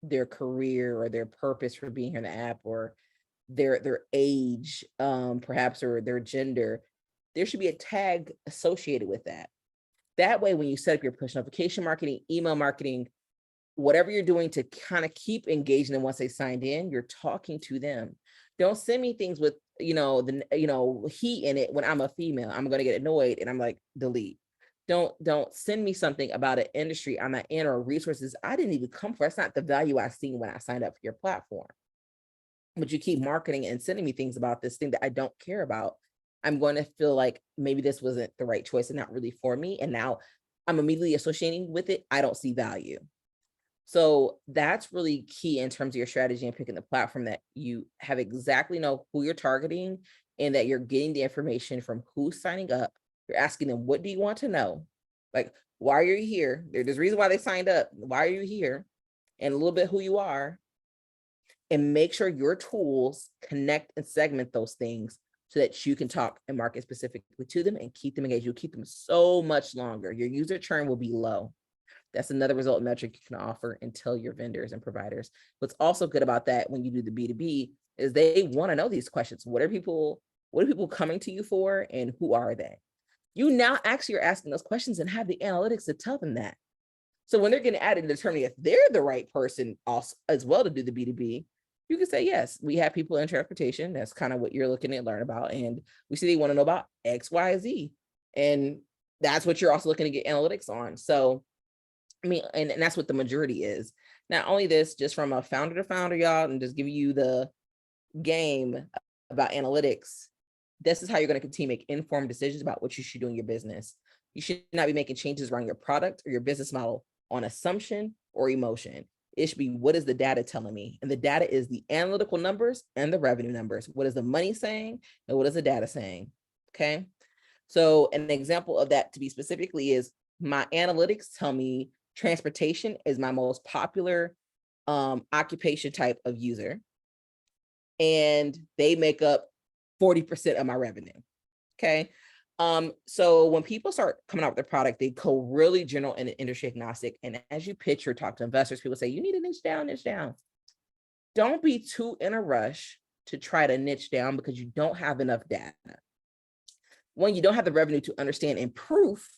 their career or their purpose for being here in the app, or their age, perhaps, or their gender. There should be a tag associated with that. That way, when you set up your push notification marketing, email marketing, whatever you're doing to kind of keep engaging them once they signed in, you're talking to them. Don't send me things with, he in it when I'm a female. I'm going to get annoyed and I'm like, delete. Don't send me something about an industry I'm not in or resources I didn't even come for. That's not the value I seen when I signed up for your platform. but you keep marketing and sending me things about this thing that I don't care about, I'm going to feel like maybe this wasn't the right choice and not really for me. And now I'm immediately associating with it. I don't see value. So that's really key in terms of your strategy and picking the platform, that you have exactly know who you're targeting and that you're getting the information from who's signing up. You're asking them, what do you want to know? Like, why are you here? There's a reason why they signed up. Why are you here? And a little bit who you are. And make sure your tools connect and segment those things so that you can talk and market specifically to them and keep them engaged. You'll keep them so much longer. Your user churn will be low. That's another result metric you can offer and tell your vendors and providers. What's also good about that when you do the B2B is they want to know these questions. What are people coming to you for, and who are they? You now actually are asking those questions and have the analytics to tell them that. So when they're getting added and determining if they're the right person also as well to do the B2B, you can say, yes, we have people in transportation. That's kind of what you're looking to learn about. And we see they want to know about X, Y, Z. And that's what you're also looking to get analytics on. So, I mean, and that's what the majority is. Not only this, just from a founder to founder, y'all, and just give you the game about analytics. This is how you're going to continue to make informed decisions about what you should do in your business. You should not be making changes around your product or your business model on assumption or emotion. It should be, what is the data telling me? And the data is the analytical numbers and the revenue numbers. What is the money saying? And what is the data saying? Okay. So an example of that, to be specifically, is my analytics tell me transportation is my most popular occupation type of user. And they make up 40% of my revenue. Okay. So when people start coming out with their product, they go really general and industry agnostic. And as you pitch or talk to investors, people say, you need to niche down, niche down. Don't be too in a rush to try to niche down because you don't have enough data. One, you don't have the revenue to understand and proof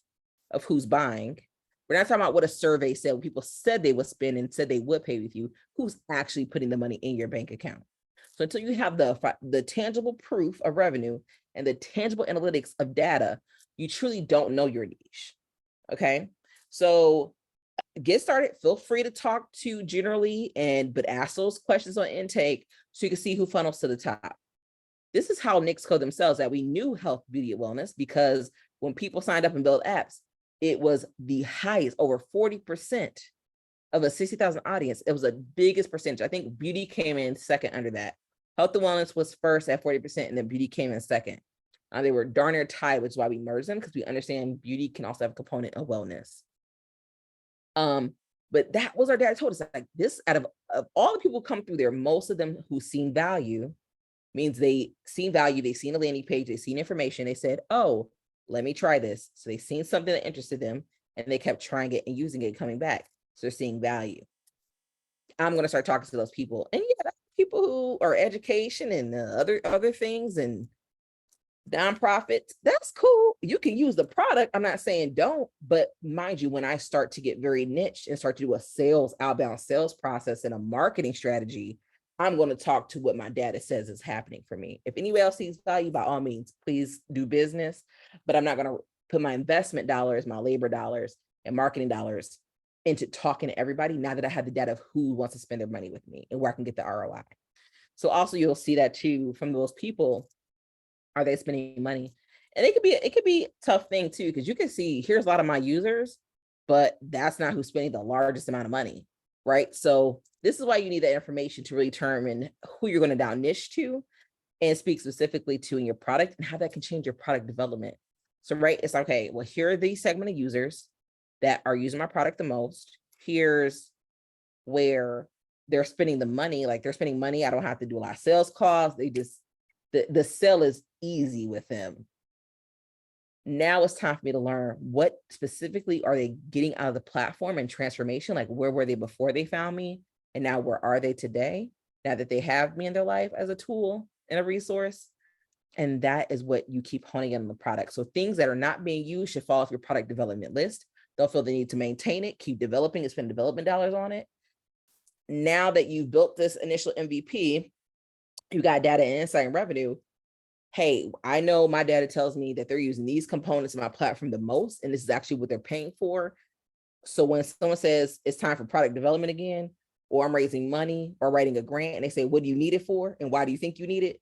of who's buying. We're not talking about what a survey said, when people said they would spend and said they would pay with you, who's actually putting the money in your bank account. So until you have the tangible proof of revenue and the tangible analytics of data, you truly don't know your niche. Okay. So get started. Feel free to talk to generally, but ask those questions on intake so you can see who funnels to the top. This is how NixCode themselves, that we knew health, beauty, and wellness, because when people signed up and built apps, it was the highest, over 40% of a 60,000 audience. It was the biggest percentage. I think beauty came in second under that. Health and wellness was first at 40%, and then beauty came in second. They were darn near tied, which is why we merged them, because we understand beauty can also have a component of wellness. But that was our data told us, like, this, out of all the people who come through there, most of them who seen value, means they seen value, they seen a landing page, they seen information, they said, oh, let me try this. So they seen something that interested them, and they kept trying it and using it, coming back. So they're seeing value. I'm going to start talking to those people. And yeah, people who are education and other things and nonprofits, that's cool. You can use the product. I'm not saying don't, but mind you, when I start to get very niche and start to do a outbound sales process and a marketing strategy, I'm going to talk to what my data says is happening for me. If anyone else sees value, by all means, please do business, but I'm not going to put my investment dollars, my labor dollars, and marketing dollars into talking to everybody now that I have the data of who wants to spend their money with me and where I can get the ROI. So also you'll see that too from those people. Are they spending money? And it could be a tough thing too, because you can see, here's a lot of my users, but that's not who's spending the largest amount of money, right? So this is why you need that information to really determine who you're going to down niche to and speak specifically to in your product and how that can change your product development. So, right, it's okay, well, here are the segment of users that are using my product the most. Here's where they're spending the money. Like, they're spending money. I don't have to do a lot of sales calls. They just, the sell is easy with them. Now it's time for me to learn what specifically are they getting out of the platform and transformation? Like, where were they before they found me? And now where are they today? Now that they have me in their life as a tool and a resource. And that is what you keep honing in on the product. So things that are not being used should fall off your product development list. They'll feel the need to maintain it, keep developing it, spend development dollars on it. Now that you've built this initial MVP, you got data and insight and revenue. Hey, I know my data tells me that they're using these components of my platform the most, and this is actually what they're paying for. So when someone says it's time for product development again, or I'm raising money or writing a grant, and they say, what do you need it for? And why do you think you need it?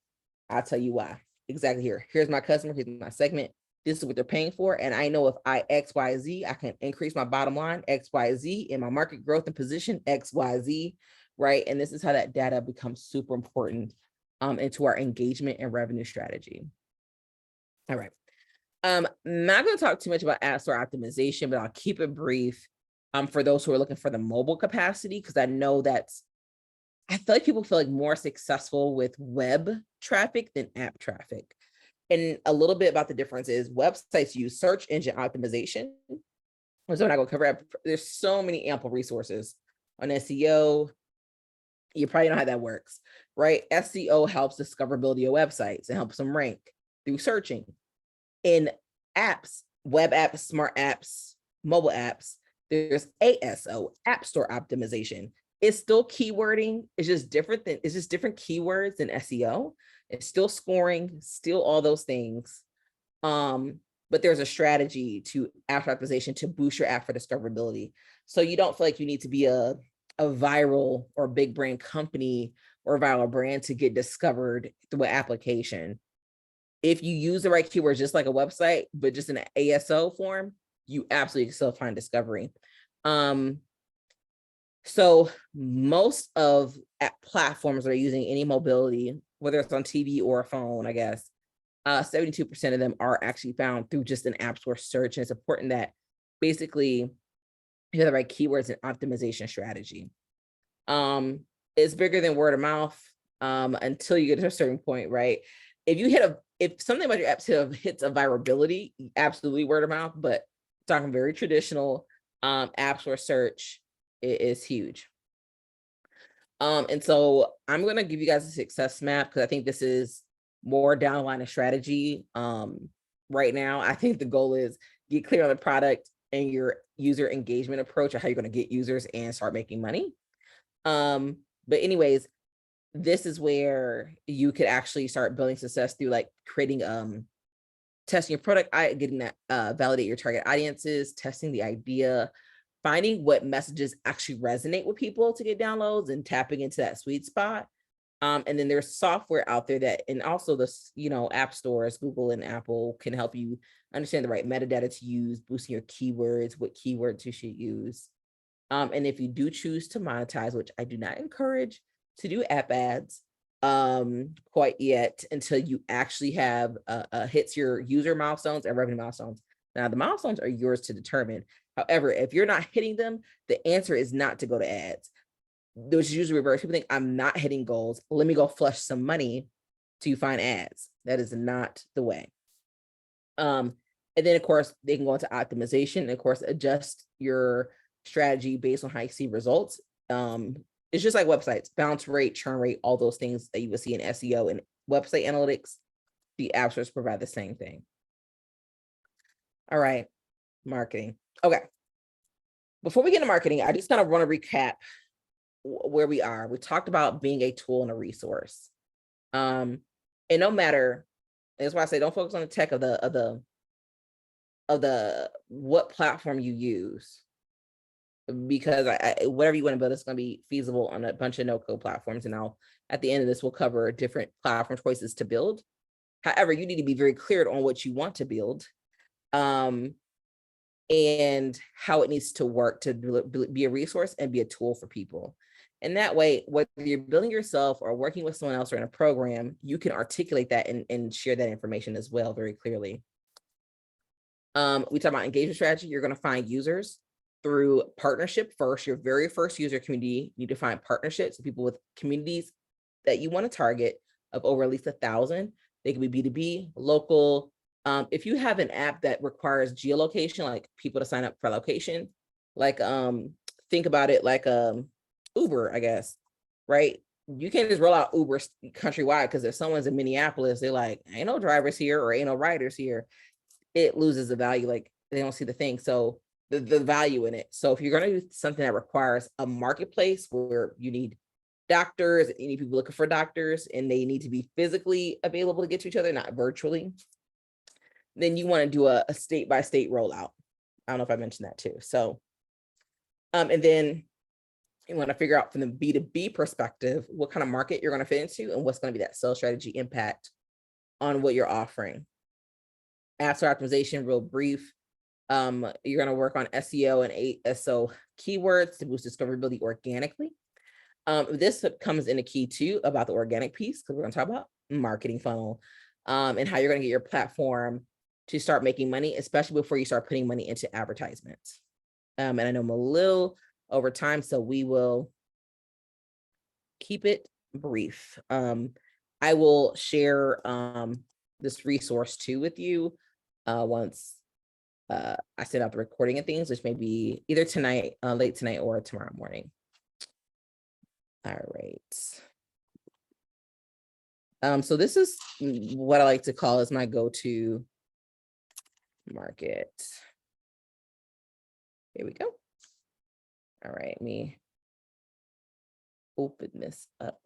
I'll tell you why. Exactly here. Here's my customer, here's my segment. This is what they're paying for. And I know if I X, Y, Z, I can increase my bottom line, X, Y, Z, in my market growth and position, X, Y, Z, right? And this is how that data becomes super important into our engagement and revenue strategy. All right. I'm not going to talk too much about app store optimization, but I'll keep it brief for those who are looking for the mobile capacity, because I know I feel like people feel like more successful with web traffic than app traffic. And a little bit about the difference is websites use search engine optimization. So I'm not going to cover. There's so many ample resources on SEO. You probably know how that works, right? SEO helps discoverability of websites and helps them rank through searching. In apps, web apps, smart apps, mobile apps, there's ASO, App Store Optimization. It's still keywording. It's just different keywords than SEO. It's still scoring, still all those things. But there's a strategy to app optimization to boost your app for discoverability. So you don't feel like you need to be a viral or big brand company or a viral brand to get discovered through an application. If you use the right keywords, just like a website, but just in an ASO form, you absolutely still find discovery. So most of platforms that are using any mobility, whether it's on TV or a phone, I guess, 72% of them are actually found through just an app store search. And it's important that basically you have the right keywords and optimization strategy. It's bigger than word of mouth until you get to a certain point, right? If something about your app hits a virality, absolutely word of mouth, but talking very traditional app store search is huge. And so I'm going to give you guys a success map because I think this is more down the line of strategy. Right now, I think the goal is get clear on the product and your user engagement approach, or how you're going to get users and start making money. But anyways, this is where you could actually start building success through like creating, testing your product, getting that, validate your target audiences, testing the idea, finding what messages actually resonate with people to get downloads and tapping into that sweet spot. And then there's software out there that, and also the, app stores, Google and Apple can help you understand the right metadata to use, boosting your keywords, what keywords you should use. And if you do choose to monetize, which I do not encourage to do app ads quite yet until you actually have hits your user milestones and revenue milestones. Now the milestones are yours to determine. However, if you're not hitting them, the answer is not to go to ads, which is usually reverse. People think I'm not hitting goals. Let me go flush some money to find ads. That is not the way. And then of course they can go into optimization and of course adjust your strategy based on how you see results. It's just like websites, bounce rate, churn rate, all those things that you would see in SEO and website analytics. The app stores provide the same thing. All right, marketing. Okay. Before we get into marketing, I just kind of want to recap where we are. We talked about being a tool and a resource. And no matter, that's why I say don't focus on the tech of the what platform you use, because whatever you want to build, it's going to be feasible on a bunch of no-code platforms. And at the end of this, we'll cover different platform choices to build. However, you need to be very clear on what you want to build, and how it needs to work to be a resource and be a tool for people. And that way, whether you're building yourself or working with someone else or in a program, you can articulate that and share that information as well very clearly. We talk about engagement strategy. You're going to find users through partnership first. Your very first user community, you need to find partnerships with people with communities that you want to target of over at least 1,000. They can be B2B, local. If you have an app that requires geolocation, like people to sign up for location, like think about it like Uber, I guess, right? You can't just roll out Uber countrywide, because if someone's in Minneapolis, they're like, ain't no drivers here or ain't no riders here. It loses the value, like they don't see the thing. So the value in it. So if you're going to do something that requires a marketplace where you need doctors, you need people looking for doctors, and they need to be physically available to get to each other, not virtually, then you want to do a state-by-state rollout. I don't know if I mentioned that too. So, and then You want to figure out from the B2B perspective, what kind of market you're going to fit into and what's going to be that sales strategy impact on what you're offering. After optimization, real brief. You're going to work on SEO and ASO keywords to boost discoverability organically. This comes in a key too about the organic piece, because we're going to talk about marketing funnel and how you're going to get your platform to start making money, especially before you start putting money into advertisements. And I know I'm a little over time, so we will keep it brief. I will share this resource too with you once I send out the recording of things, which may be either tonight, late tonight, or tomorrow morning. All right. So this is what I like to call as my go-to market. Here we go. All right, me open this up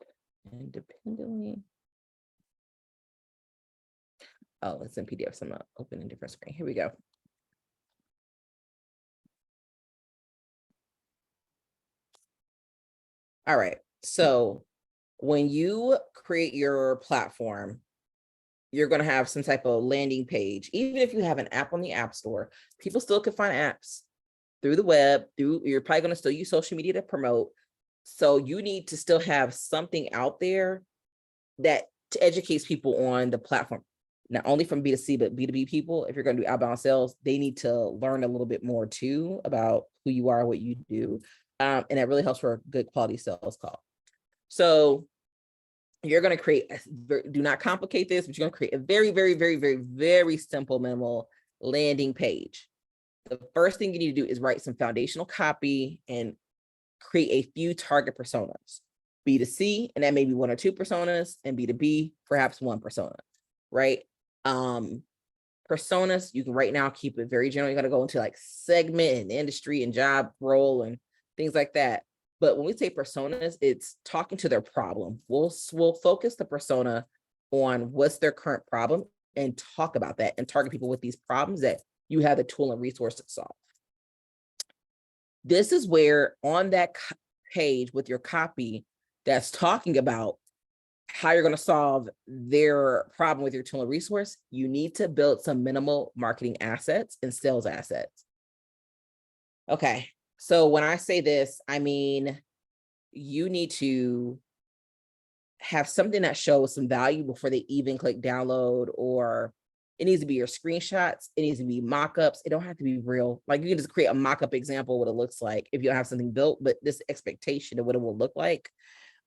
independently. Oh, it's in PDF, so I'm not opening a different screen. Here we go. All right, so when you create your platform, you're going to have some type of landing page. Even if you have an app on the App Store, people still can find apps through the web, you're probably going to still use social media to promote. So you need to still have something out there that educates people on the platform, not only from B2C, but B2B people. If you're going to do outbound sales, they need to learn a little bit more too about who you are, what you do. And that really helps for a good quality sales call. So you're going to create, do not complicate this, but you're going to create a very, very, very, very, very simple, minimal landing page. The first thing you need to do is write some foundational copy and create a few target personas. B2C, and that may be 1 or 2 personas, and B2B, perhaps 1 persona, right? Personas, you can right now keep it very general. You're going to go into like segment and industry and job role and things like that. But when we say personas, it's talking to their problem. We'll focus the persona on what's their current problem and talk about that and target people with these problems that you have the tool and resource to solve. This is where on that page with your copy that's talking about how you're going to solve their problem with your tool and resource, you need to build some minimal marketing assets and sales assets. Okay, so when I say this, I mean, you need to have something that shows some value before they even click download, or it needs to be your screenshots. It needs to be mock-ups. It don't have to be real. Like you can just create a mock-up example of what it looks like if you don't have something built, but this expectation of what it will look like.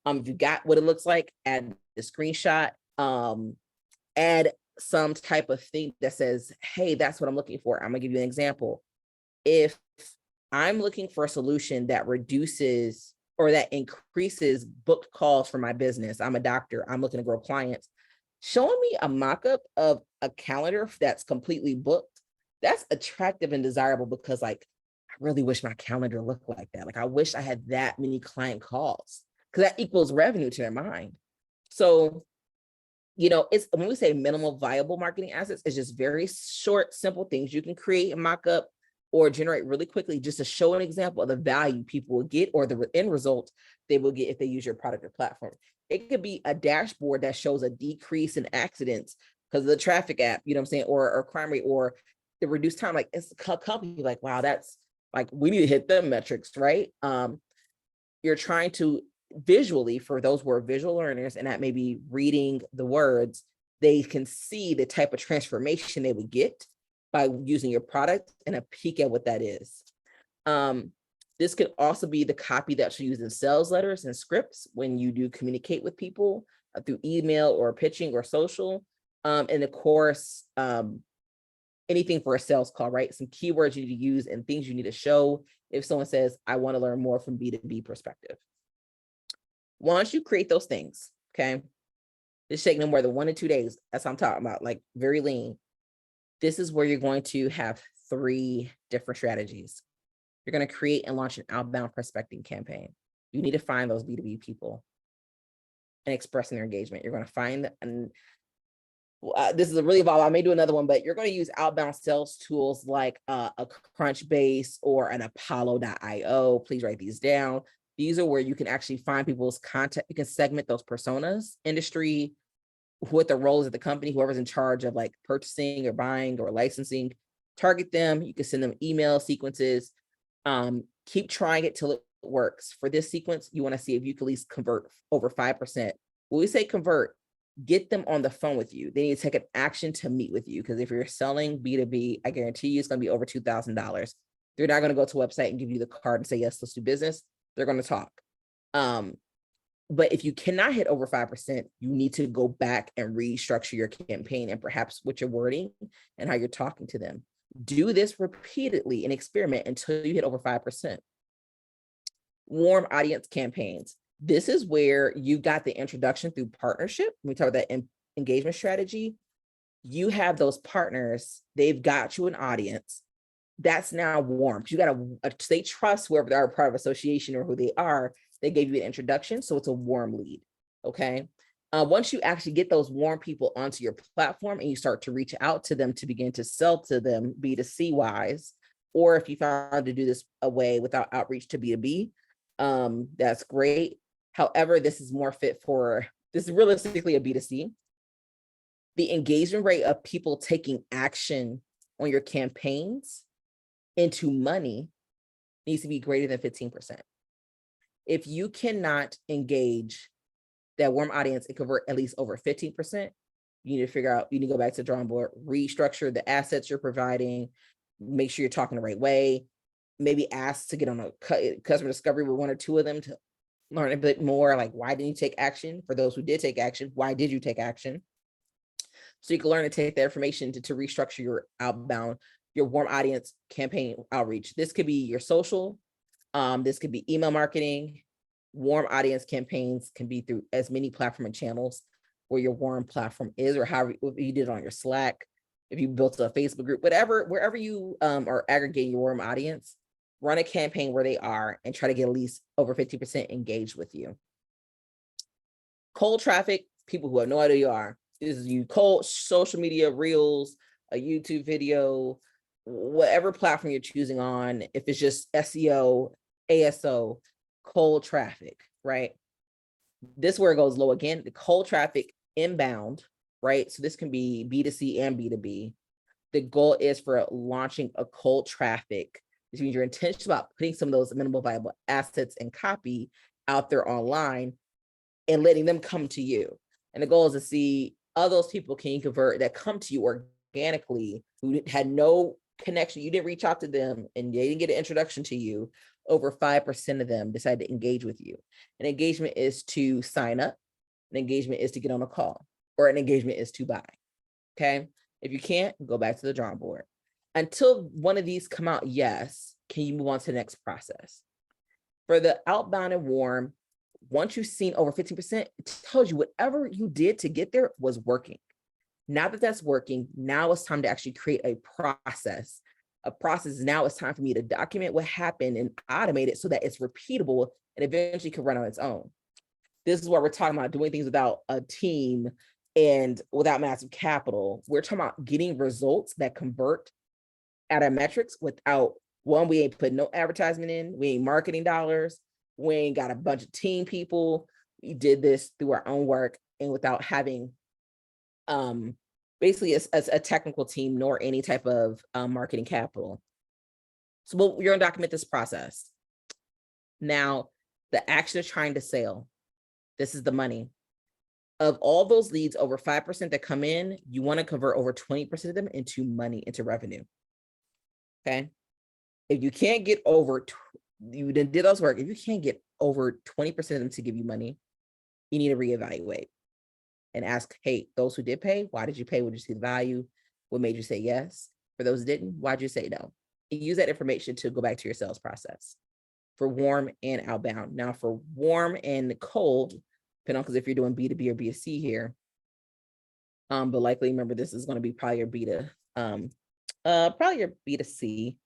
If you got what it looks like, add the screenshot, add some type of thing that says, hey, that's what I'm looking for. I'm gonna give you an example. If I'm looking for a solution that reduces or that increases booked calls for my business, I'm a doctor, I'm looking to grow clients, showing me a mock-up of a calendar that's completely booked, that's attractive and desirable, because like, I really wish my calendar looked like that. Like I wish I had that many client calls, because that equals revenue to their mind. So, you know, it's when we say minimal viable marketing assets, it's just very short, simple things you can create and mock up or generate really quickly just to show an example of the value people will get or the end result they will get if they use your product or platform. It could be a dashboard that shows a decrease in accidents because of the traffic app, you know what I'm saying, or crime rate, or the reduced time. Like it's a company like, wow, that's like, we need to hit them metrics, right? You're trying to visually, for those who are visual learners, and that may be reading the words, they can see the type of transformation they would get by using your product and a peek at what that is. This could also be the copy that you use in sales letters and scripts when you do communicate with people through email or pitching or social. And of course, anything for a sales call, right? Some keywords you need to use and things you need to show if someone says, I want to learn more from B2B perspective. Once you create those things, okay, it's taking them more than 1 to 2 days. That's what I'm talking about, like very lean. This is where you're going to have 3 different strategies. You're going to create and launch an outbound prospecting campaign. You need to find those B2B people and expressing their engagement. You're going to find, and this is a really evolved, I may do another one, but you're going to use outbound sales tools like a Crunchbase or an Apollo.io. Please write these down. These are where you can actually find people's content. You can segment those personas, industry, what the roles of the company, whoever's in charge of like purchasing or buying or licensing, target them. You can send them email sequences. Keep trying it till it works. For this sequence, you want to see if you can at least convert over 5%. When we say convert, get them on the phone with you. They need to take an action to meet with you. Because if you're selling B2B, I guarantee you it's going to be over $2,000. They're not going to go to a website and give you the card and say, yes, let's do business. They're going to talk. But if you cannot hit over 5%, you need to go back and restructure your campaign and perhaps with your wording and how you're talking to them. Do this repeatedly and experiment until you hit over 5%. Warm audience campaigns. This is where you got the introduction through partnership. When we talk about that engagement strategy, you have those partners, they've got you an audience. That's now warm. You got to, they trust whoever they are, part of association or who they are. They gave you an introduction, so it's a warm lead, okay? Once you actually get those warm people onto your platform and you start to reach out to them to begin to sell to them B2C wise, or if you found to do this away without outreach to B2B, that's great. However, this is more fit for, this is realistically a B2C. The engagement rate of people taking action on your campaigns into money needs to be greater than 15%. If you cannot engage that warm audience and convert at least over 15%, you need to figure out, you need to go back to the drawing board, restructure the assets you're providing, make sure you're talking the right way, maybe ask to get on a customer discovery with one or two of them to learn a bit more, like, why didn't you take action? For those who did take action, why did you take action? So you can learn to take that information to restructure your outbound, your warm audience campaign outreach. This could be your social, this could be email marketing. Warm audience campaigns can be through as many platform and channels where your warm platform is, or however you did it on your Slack, if you built a Facebook group, whatever, wherever you are aggregating your warm audience, run a campaign where they are and try to get at least over 50% engaged with you. Cold traffic, people who have no idea who you are. This is you cold social media, reels, a YouTube video, whatever platform you're choosing on. If it's just SEO, ASO, cold traffic, right? This is where it goes low again. The cold traffic inbound, right? So this can be B2C and B2B. The goal is for launching a cold traffic, which means you're intentional about putting some of those minimal viable assets and copy out there online and letting them come to you. And the goal is to see all those people can you convert that come to you organically, who had no connection, you didn't reach out to them and they didn't get an introduction to you. Over 5% of them decide to engage with you. An engagement is to sign up, an engagement is to get on a call, or an engagement is to buy, okay? If you can't, go back to the drawing board. Until one of these come out, yes, can you move on to the next process? For the outbound and warm, once you've seen over 15%, it tells you whatever you did to get there was working. Now that that's working, now it's time to actually create a process. Now it's time for me to document what happened and automate it so that it's repeatable and eventually can run on its own. This is why we're talking about doing things without a team and without massive capital. We're talking about getting results that convert at our metrics without, one, we ain't putting no advertisement in, we ain't marketing dollars, we ain't got a bunch of team people. We did this through our own work and without having basically a technical team nor any type of marketing capital. So you're gonna document this process. Now, the action of trying to sell, this is the money. Of all those leads, over 5% that come in, you wanna convert over 20% of them into money, into revenue, okay? If you can't get over, you did those work, if you can't get over 20% of them to give you money, you need to reevaluate and ask, hey, those who did pay, why did you pay? Would you see the value? What made you say yes? For those who didn't, why'd you say no? And use that information to go back to your sales process for warm and outbound. Now for warm and cold, depending on, because if you're doing B2B or B2C here, but likely remember this is going to be probably your B2C.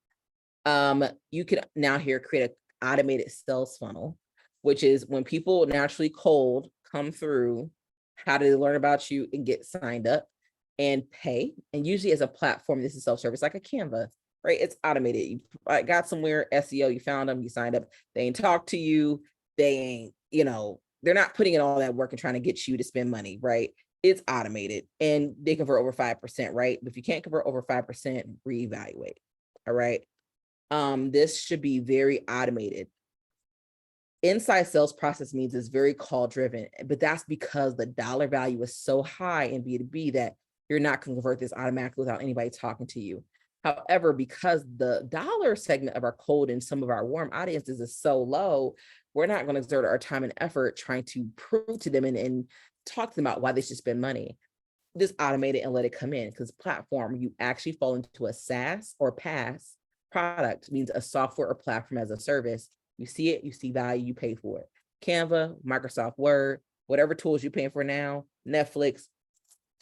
You can now here create an automated sales funnel, which is when people naturally cold come through, how do they learn about you and get signed up and pay? And usually as a platform, this is self-service, like a Canva, right? It's automated. You got somewhere, SEO, you found them, you signed up, they ain't talk to you, they ain't, they're not putting in all that work and trying to get you to spend money, right? It's automated and they convert over 5%, right? But if you can't convert over 5%, reevaluate. All right. This should be very automated. Inside sales process means it's very call driven, but that's because the dollar value is so high in B2B that you're not going to convert this automatically without anybody talking to you. However, because the dollar segment of our cold and some of our warm audiences is so low, we're not going to exert our time and effort trying to prove to them and talk to them about why they should spend money. Just automate it and let it come in, because platform, you actually fall into a SaaS or PaaS product, means a software or platform as a service. You see it, you see value, you pay for it. Canva, Microsoft Word, whatever tools you're paying for now, Netflix,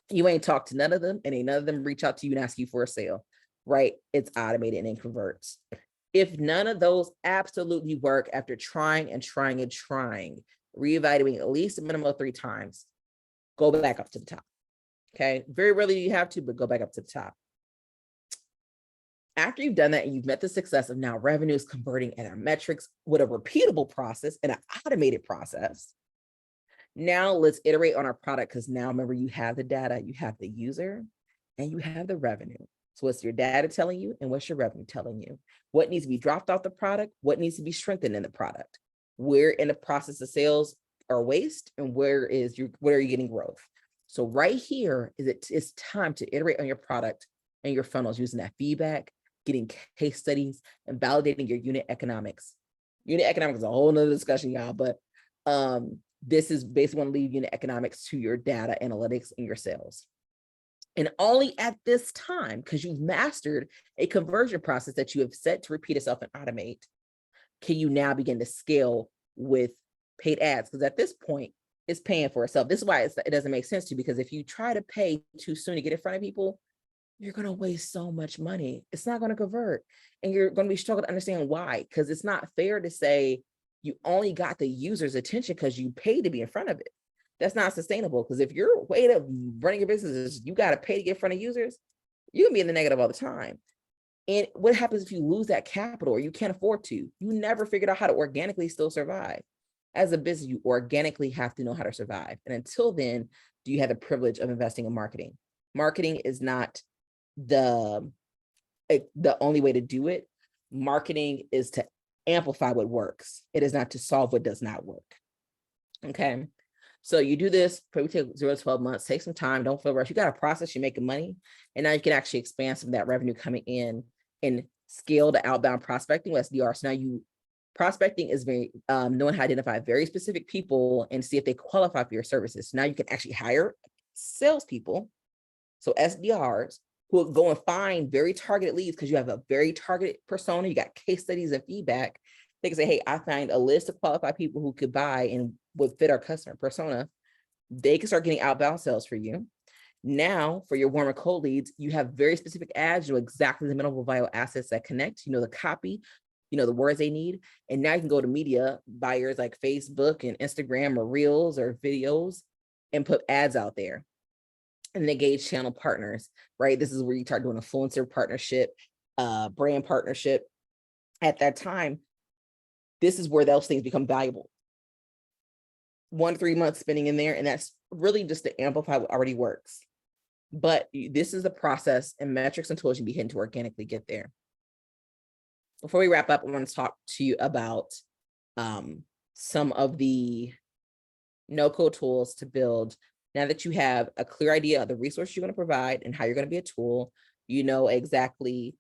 you ain't talked to none of them, and ain't none of them reach out to you and ask you for a sale, right? It's automated and it converts. If none of those absolutely work after trying and trying and trying, reevaluating at least a minimum of 3 times, go back up to the top. Okay. Very rarely you have to, but go back up to the top. After you've done that and you've met the success of now revenue is converting at our metrics with a repeatable process and an automated process, now let's iterate on our product, because now remember, you have the data, you have the user, and you have the revenue. So what's your data telling you and what's your revenue telling you? What needs to be dropped off the product? What needs to be strengthened in the product? Where in the process of sales are waste, and where are you getting growth? So right here it's time to iterate on your product and your funnels using that feedback, getting case studies, and validating your unit economics. Unit economics is a whole nother discussion, y'all, but this is basically want to leave unit economics to your data analytics and your sales. And only at this time, because you've mastered a conversion process that you have set to repeat itself and automate, can you now begin to scale with paid ads? Because at this point, it's paying for itself. This is why it doesn't make sense to you, because if you try to pay too soon to get in front of people, you're going to waste so much money. It's not going to convert. And you're going to be struggling to understand why, because it's not fair to say you only got the user's attention because you paid to be in front of it. That's not sustainable, because if your way of running your business is you got to pay to get in front of users, you're going to be in the negative all the time. And what happens if you lose that capital or you can't afford to? You never figured out how to organically still survive. As a business, you organically have to know how to survive. And until then, do you have the privilege of investing in marketing? Marketing is not the only way to do it. Marketing is to amplify what works. It is not to solve what does not work. Okay. So you do this, probably take 0 to 12 months, take some time, don't feel rushed. You got a process, you're making money, and now you can actually expand some of that revenue coming in and scale the outbound prospecting with SDR. So now prospecting is very knowing how to identify very specific people and see if they qualify for your services. So now you can actually hire salespeople, so SDRs, who will go and find very targeted leads, because you have a very targeted persona. You got case studies and feedback. They can say, hey, I find a list of qualified people who could buy and would fit our customer persona. They can start getting outbound sales for you. Now, for your warm and cold leads, you have very specific ads, you know exactly the minimal viable assets that connect, you know the copy, you know the words they need. And now you can go to media buyers like Facebook and Instagram or Reels or videos and put ads out there. And engage channel partners, right? This is where you start doing influencer partnership, brand partnership. At that time, this is where those things become valuable. 1 to 3 months spending in there, and that's really just to amplify what already works. But this is the process and metrics and tools you begin to organically get there. Before we wrap up, I want to talk to you about some of the no-code tools to build. Now that you have a clear idea of the resource you're going to provide and how you're going to be a tool, you know exactly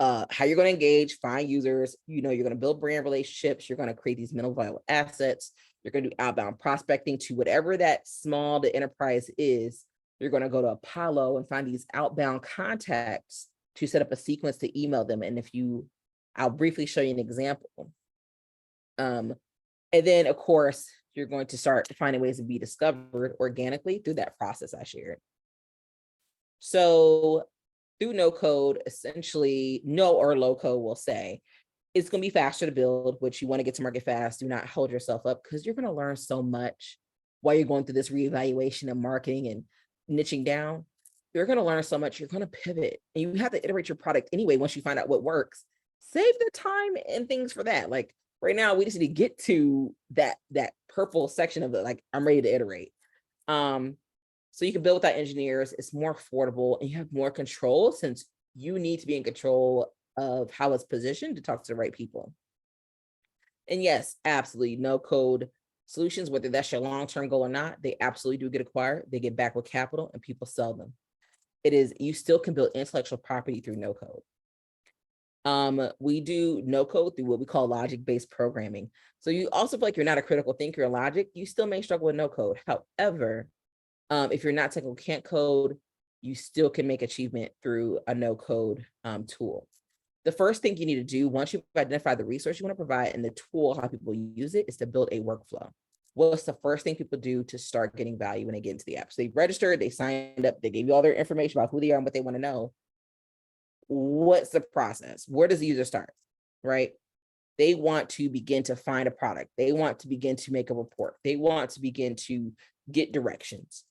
how you're going to engage, find users, you know, you're going to build brand relationships, you're going to create these minimal viable assets, you're going to do outbound prospecting to whatever that small to enterprise is. You're going to go to Apollo and find these outbound contacts to set up a sequence to email them. And I'll briefly show you an example. And then of course, you're going to start finding ways to be discovered organically through that process I shared. So through no code, essentially no or low code will say, it's going to be faster to build, which you want to get to market fast. Do not hold yourself up, because you're going to learn so much while you're going through this reevaluation and marketing and niching down. You're going to learn so much. You're going to pivot, and you have to iterate your product anyway. Once you find out what works, save the time and things for that. Like Right now, we just need to get to that purple section of it. Like, I'm ready to iterate. So you can build without engineers. It's more affordable and you have more control, since you need to be in control of how it's positioned to talk to the right people. And yes, absolutely, no code solutions, whether that's your long-term goal or not, they absolutely do get acquired. They get back with capital and people sell them. It is, you still can build intellectual property through no code. We do no code through what we call logic-based programming. So you also feel like you're not a critical thinker in logic, you still may struggle with no code. However, if you're not technical, can't code, you still can make achievement through a no code tool. The first thing you need to do once you've identified the resource you want to provide and the tool, how people use it, is to build a workflow. What's the first thing people do to start getting value when they get into the app? So they registered, they signed up, they gave you all their information about who they are and what they want to know. What's the process? Where does the user start, right? They want to begin to find a product. They want to begin to make a report. They want to begin to get directions.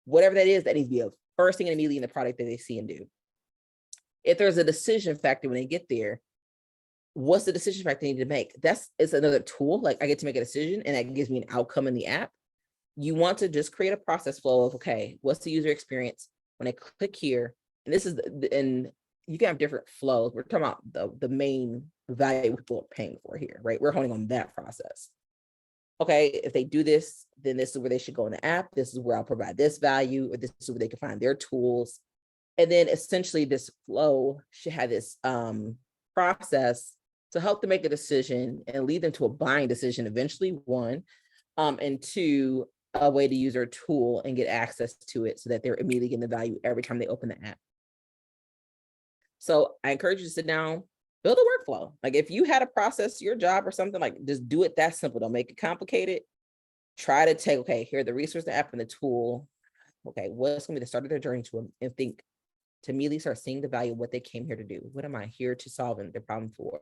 Whatever that is, that needs to be a first thing immediately in the product that they see and do. If there's a decision factor when they get there, what's the decision factor they need to make? It's another tool. Like, I get to make a decision and that gives me an outcome in the app. You want to just create a process flow of, okay, what's the user experience when I click here? And this is, and you can have different flows. We're talking about the main value people are paying for here, right? We're honing on that process. Okay, if they do this, then this is where they should go in the app. This is where I'll provide this value, or this is where they can find their tools. And then essentially this flow should have this process to help them make a decision and lead them to a buying decision eventually, one, and two, a way to use their tool and get access to it so that they're immediately getting the value every time they open the app. So I encourage you to sit down, build a workflow. Like, if you had a process, your job or something, like, just do it that simple. Don't make it complicated. Try to take, okay, here are the resource, the app, and the tool. Okay, what's going to be the start of their journey to them, and think to immediately start seeing the value of what they came here to do. What am I here to solve the problem for?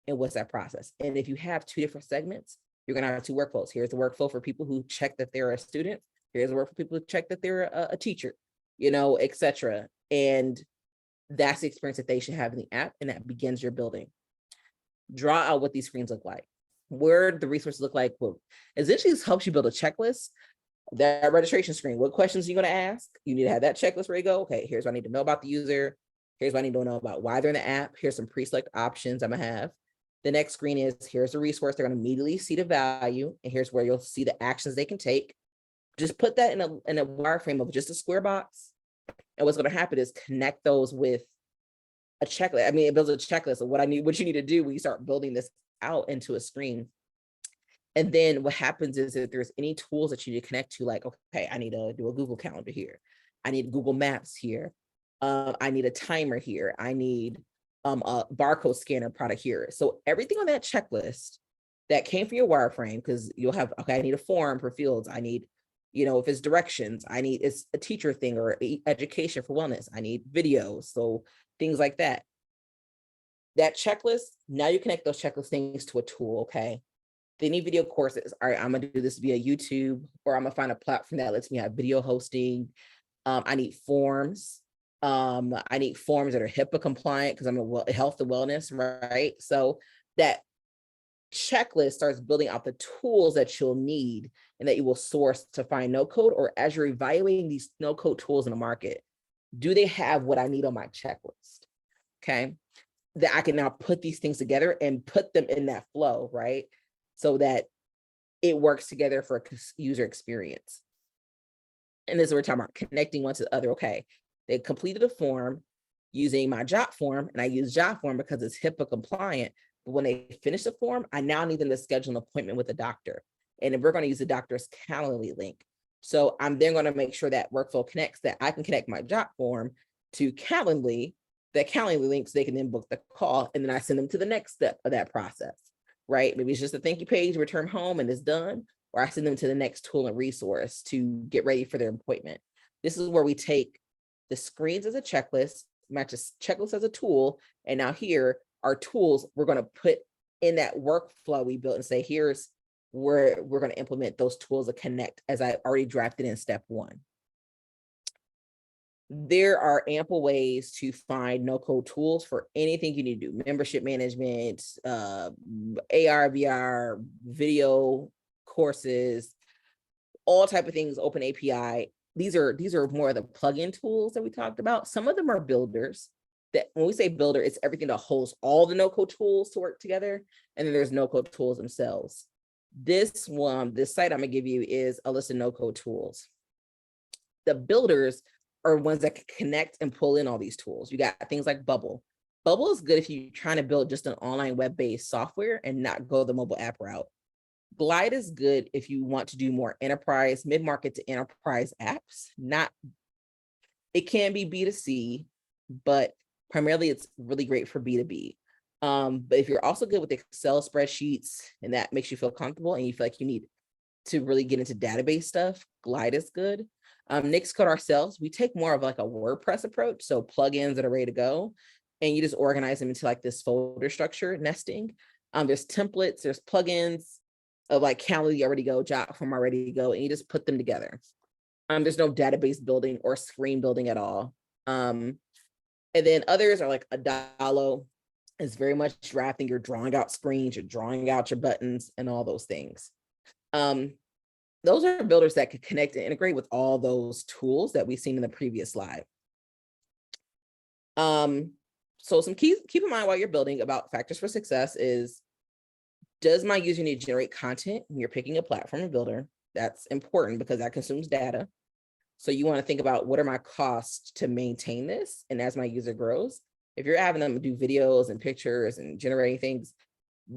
And what's that process? And if you have two different segments, you're going to have two workflows. Here's the workflow for people who check that they're a student. Here's the work for people who check that they're a teacher, etc. And that's the experience that they should have in the app, and that begins your building. Draw out what these screens look like, where the resources look like. Well, essentially, this helps you build a checklist. That registration screen, what questions are you going to ask? You need to have that checklist where you go, okay, here's what I need to know about the user. Here's what I need to know about why they're in the app. Here's some pre-select options I'm going to have. The next screen is, here's the resource. They're going to immediately see the value, and here's where you'll see the actions they can take. Just put that in a wireframe of just a square box. And what's going to happen is connect those with a checklist. I mean, it builds a checklist of what you need to do when you start building this out into a screen. And then what happens is, if there's any tools that you need to connect to, like, okay, I need to do a Google Calendar here. I need Google Maps here. I need a timer here. I need a barcode scanner product here. So everything on that checklist that came from your wireframe, because you'll have, okay, I need a form for fields. I need, if it's directions, it's a teacher thing or education for wellness. I need videos. So things like that. That checklist, now you connect those checklist things to a tool, okay? They need video courses. All right, I'm gonna do this via YouTube, or I'm gonna find a platform that lets me have video hosting. I need forms. I need forms that are HIPAA compliant because I'm a health and wellness, right? So that checklist starts building out the tools that you'll need and that you will source to find no code, or as you're evaluating these no code tools in the market, do they have what I need on my checklist? Okay, that I can now put these things together and put them in that flow, right? So that it works together for a user experience. And this is what we're talking about, connecting one to the other. Okay, they completed a form using my job form, and I use job form because it's HIPAA compliant. But when they finish the form, I now need them to schedule an appointment with a doctor. And we're going to use the doctor's Calendly link. So I'm then going to make sure that workflow connects, that I can connect my job form to Calendly, that Calendly link, so they can then book the call. And then I send them to the next step of that process, right? Maybe it's just a thank you page, return home, and it's done. Or I send them to the next tool and resource to get ready for their appointment. This is where we take the screens as a checklist, matches checklist as a tool. And now here are tools we're going to put in that workflow we built and say, here's where we're going to implement those tools to connect as I already drafted in step one. there are ample ways to find no-code tools for anything you need to do: membership management, AR, VR, video courses, all type of things, open API. These are more of the plugin tools that we talked about. Some of them are builders. That when we say builder, it's everything that holds all the no-code tools to work together. And then there's no-code tools themselves. This site I'm gonna give you is a list of no-code tools. The builders are ones that can connect and pull in all these tools. You got things like Bubble. Bubble is good if you're trying to build just an online web-based software and not go the mobile app route. Glide is good if you want to do more enterprise, mid-market to enterprise apps. It can be B2C, but primarily it's really great for B2B. But if you're also good with Excel spreadsheets and that makes you feel comfortable and you feel like you need to really get into database stuff, Glide is good. NixCode ourselves, we take more of like a WordPress approach. So plugins that are ready to go and you just organize them into like this folder structure nesting. There's templates, there's plugins of like Calendly already go, Jot form already to go, and you just put them together. There's no database building or screen building at all. And then others are like Adalo. Is very much drafting. You're drawing out screens, you're drawing out your buttons and all those things. Those are builders that could connect and integrate with all those tools that we've seen in the previous slide. So some keys, keep in mind while you're building about factors for success is, does my user need to generate content when you're picking a platform and builder? That's important because that consumes data. So you want to think about, what are my costs to maintain this? And as my user grows, if you're having them do videos and pictures and generating things,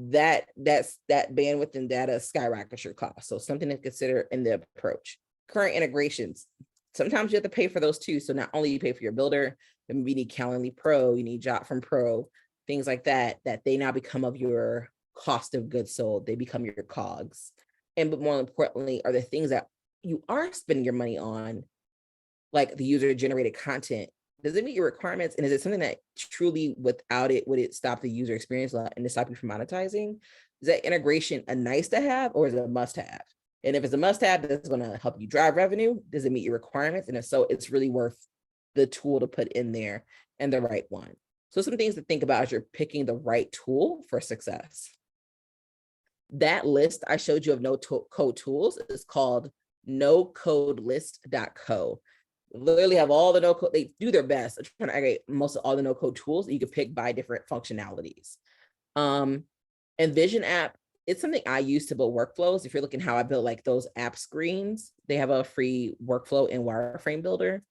that bandwidth and data skyrockets your cost. So something to consider in the approach. Current integrations, sometimes you have to pay for those too. So not only you pay for your builder, but maybe you need Calendly Pro, you need Jot from Pro, things like that, that they now become of your cost of goods sold. They become your COGS. But more importantly, are the things that you are spending your money on, like the user generated content, does it meet your requirements? And is it something that truly, without it, would it stop the user experience and to stop you from monetizing? Is that integration a nice to have or is it a must have? And if it's a must have, that's going to help you drive revenue. Does it meet your requirements? And if so, it's really worth the tool to put in there and the right one. So some things to think about as you're picking the right tool for success. That list I showed you of no-code tools is called nocodelist.co. Literally have all the no-code, they do their best at trying to aggregate most of all the no-code tools that you could pick by different functionalities. And Vision app, it's something I use to build workflows. If you're looking how I build like those app screens, they have a free workflow in Wireframe Builder.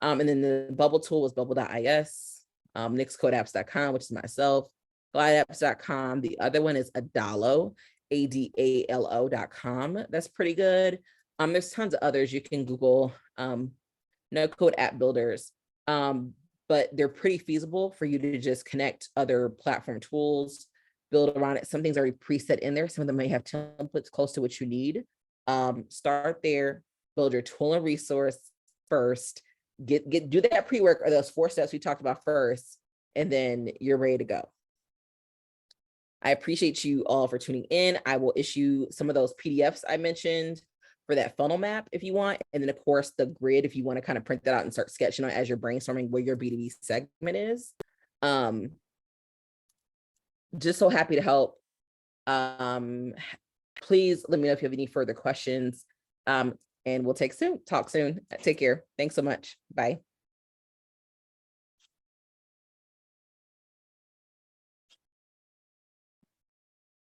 And then the Bubble tool was bubble.is, nixcodeapps.com, which is myself, glideapps.com. The other one is Adalo, ADALO.com. That's pretty good. There's tons of others. You can Google no-code app builders, but they're pretty feasible for you to just connect other platform tools, build around it. Some things are already preset in there. Some of them may have templates close to what you need. Start there, build your tool and resource first, do that pre-work or those 4 steps we talked about first, and then you're ready to go. I appreciate you all for tuning in. I will issue some of those PDFs I mentioned for that funnel map if you want. And then of course the grid, if you want to kind of print that out and start sketching on as you're brainstorming where your B2B segment is. Just so happy to help. Please let me know if you have any further questions. And we'll talk soon. Take care. Thanks so much. Bye.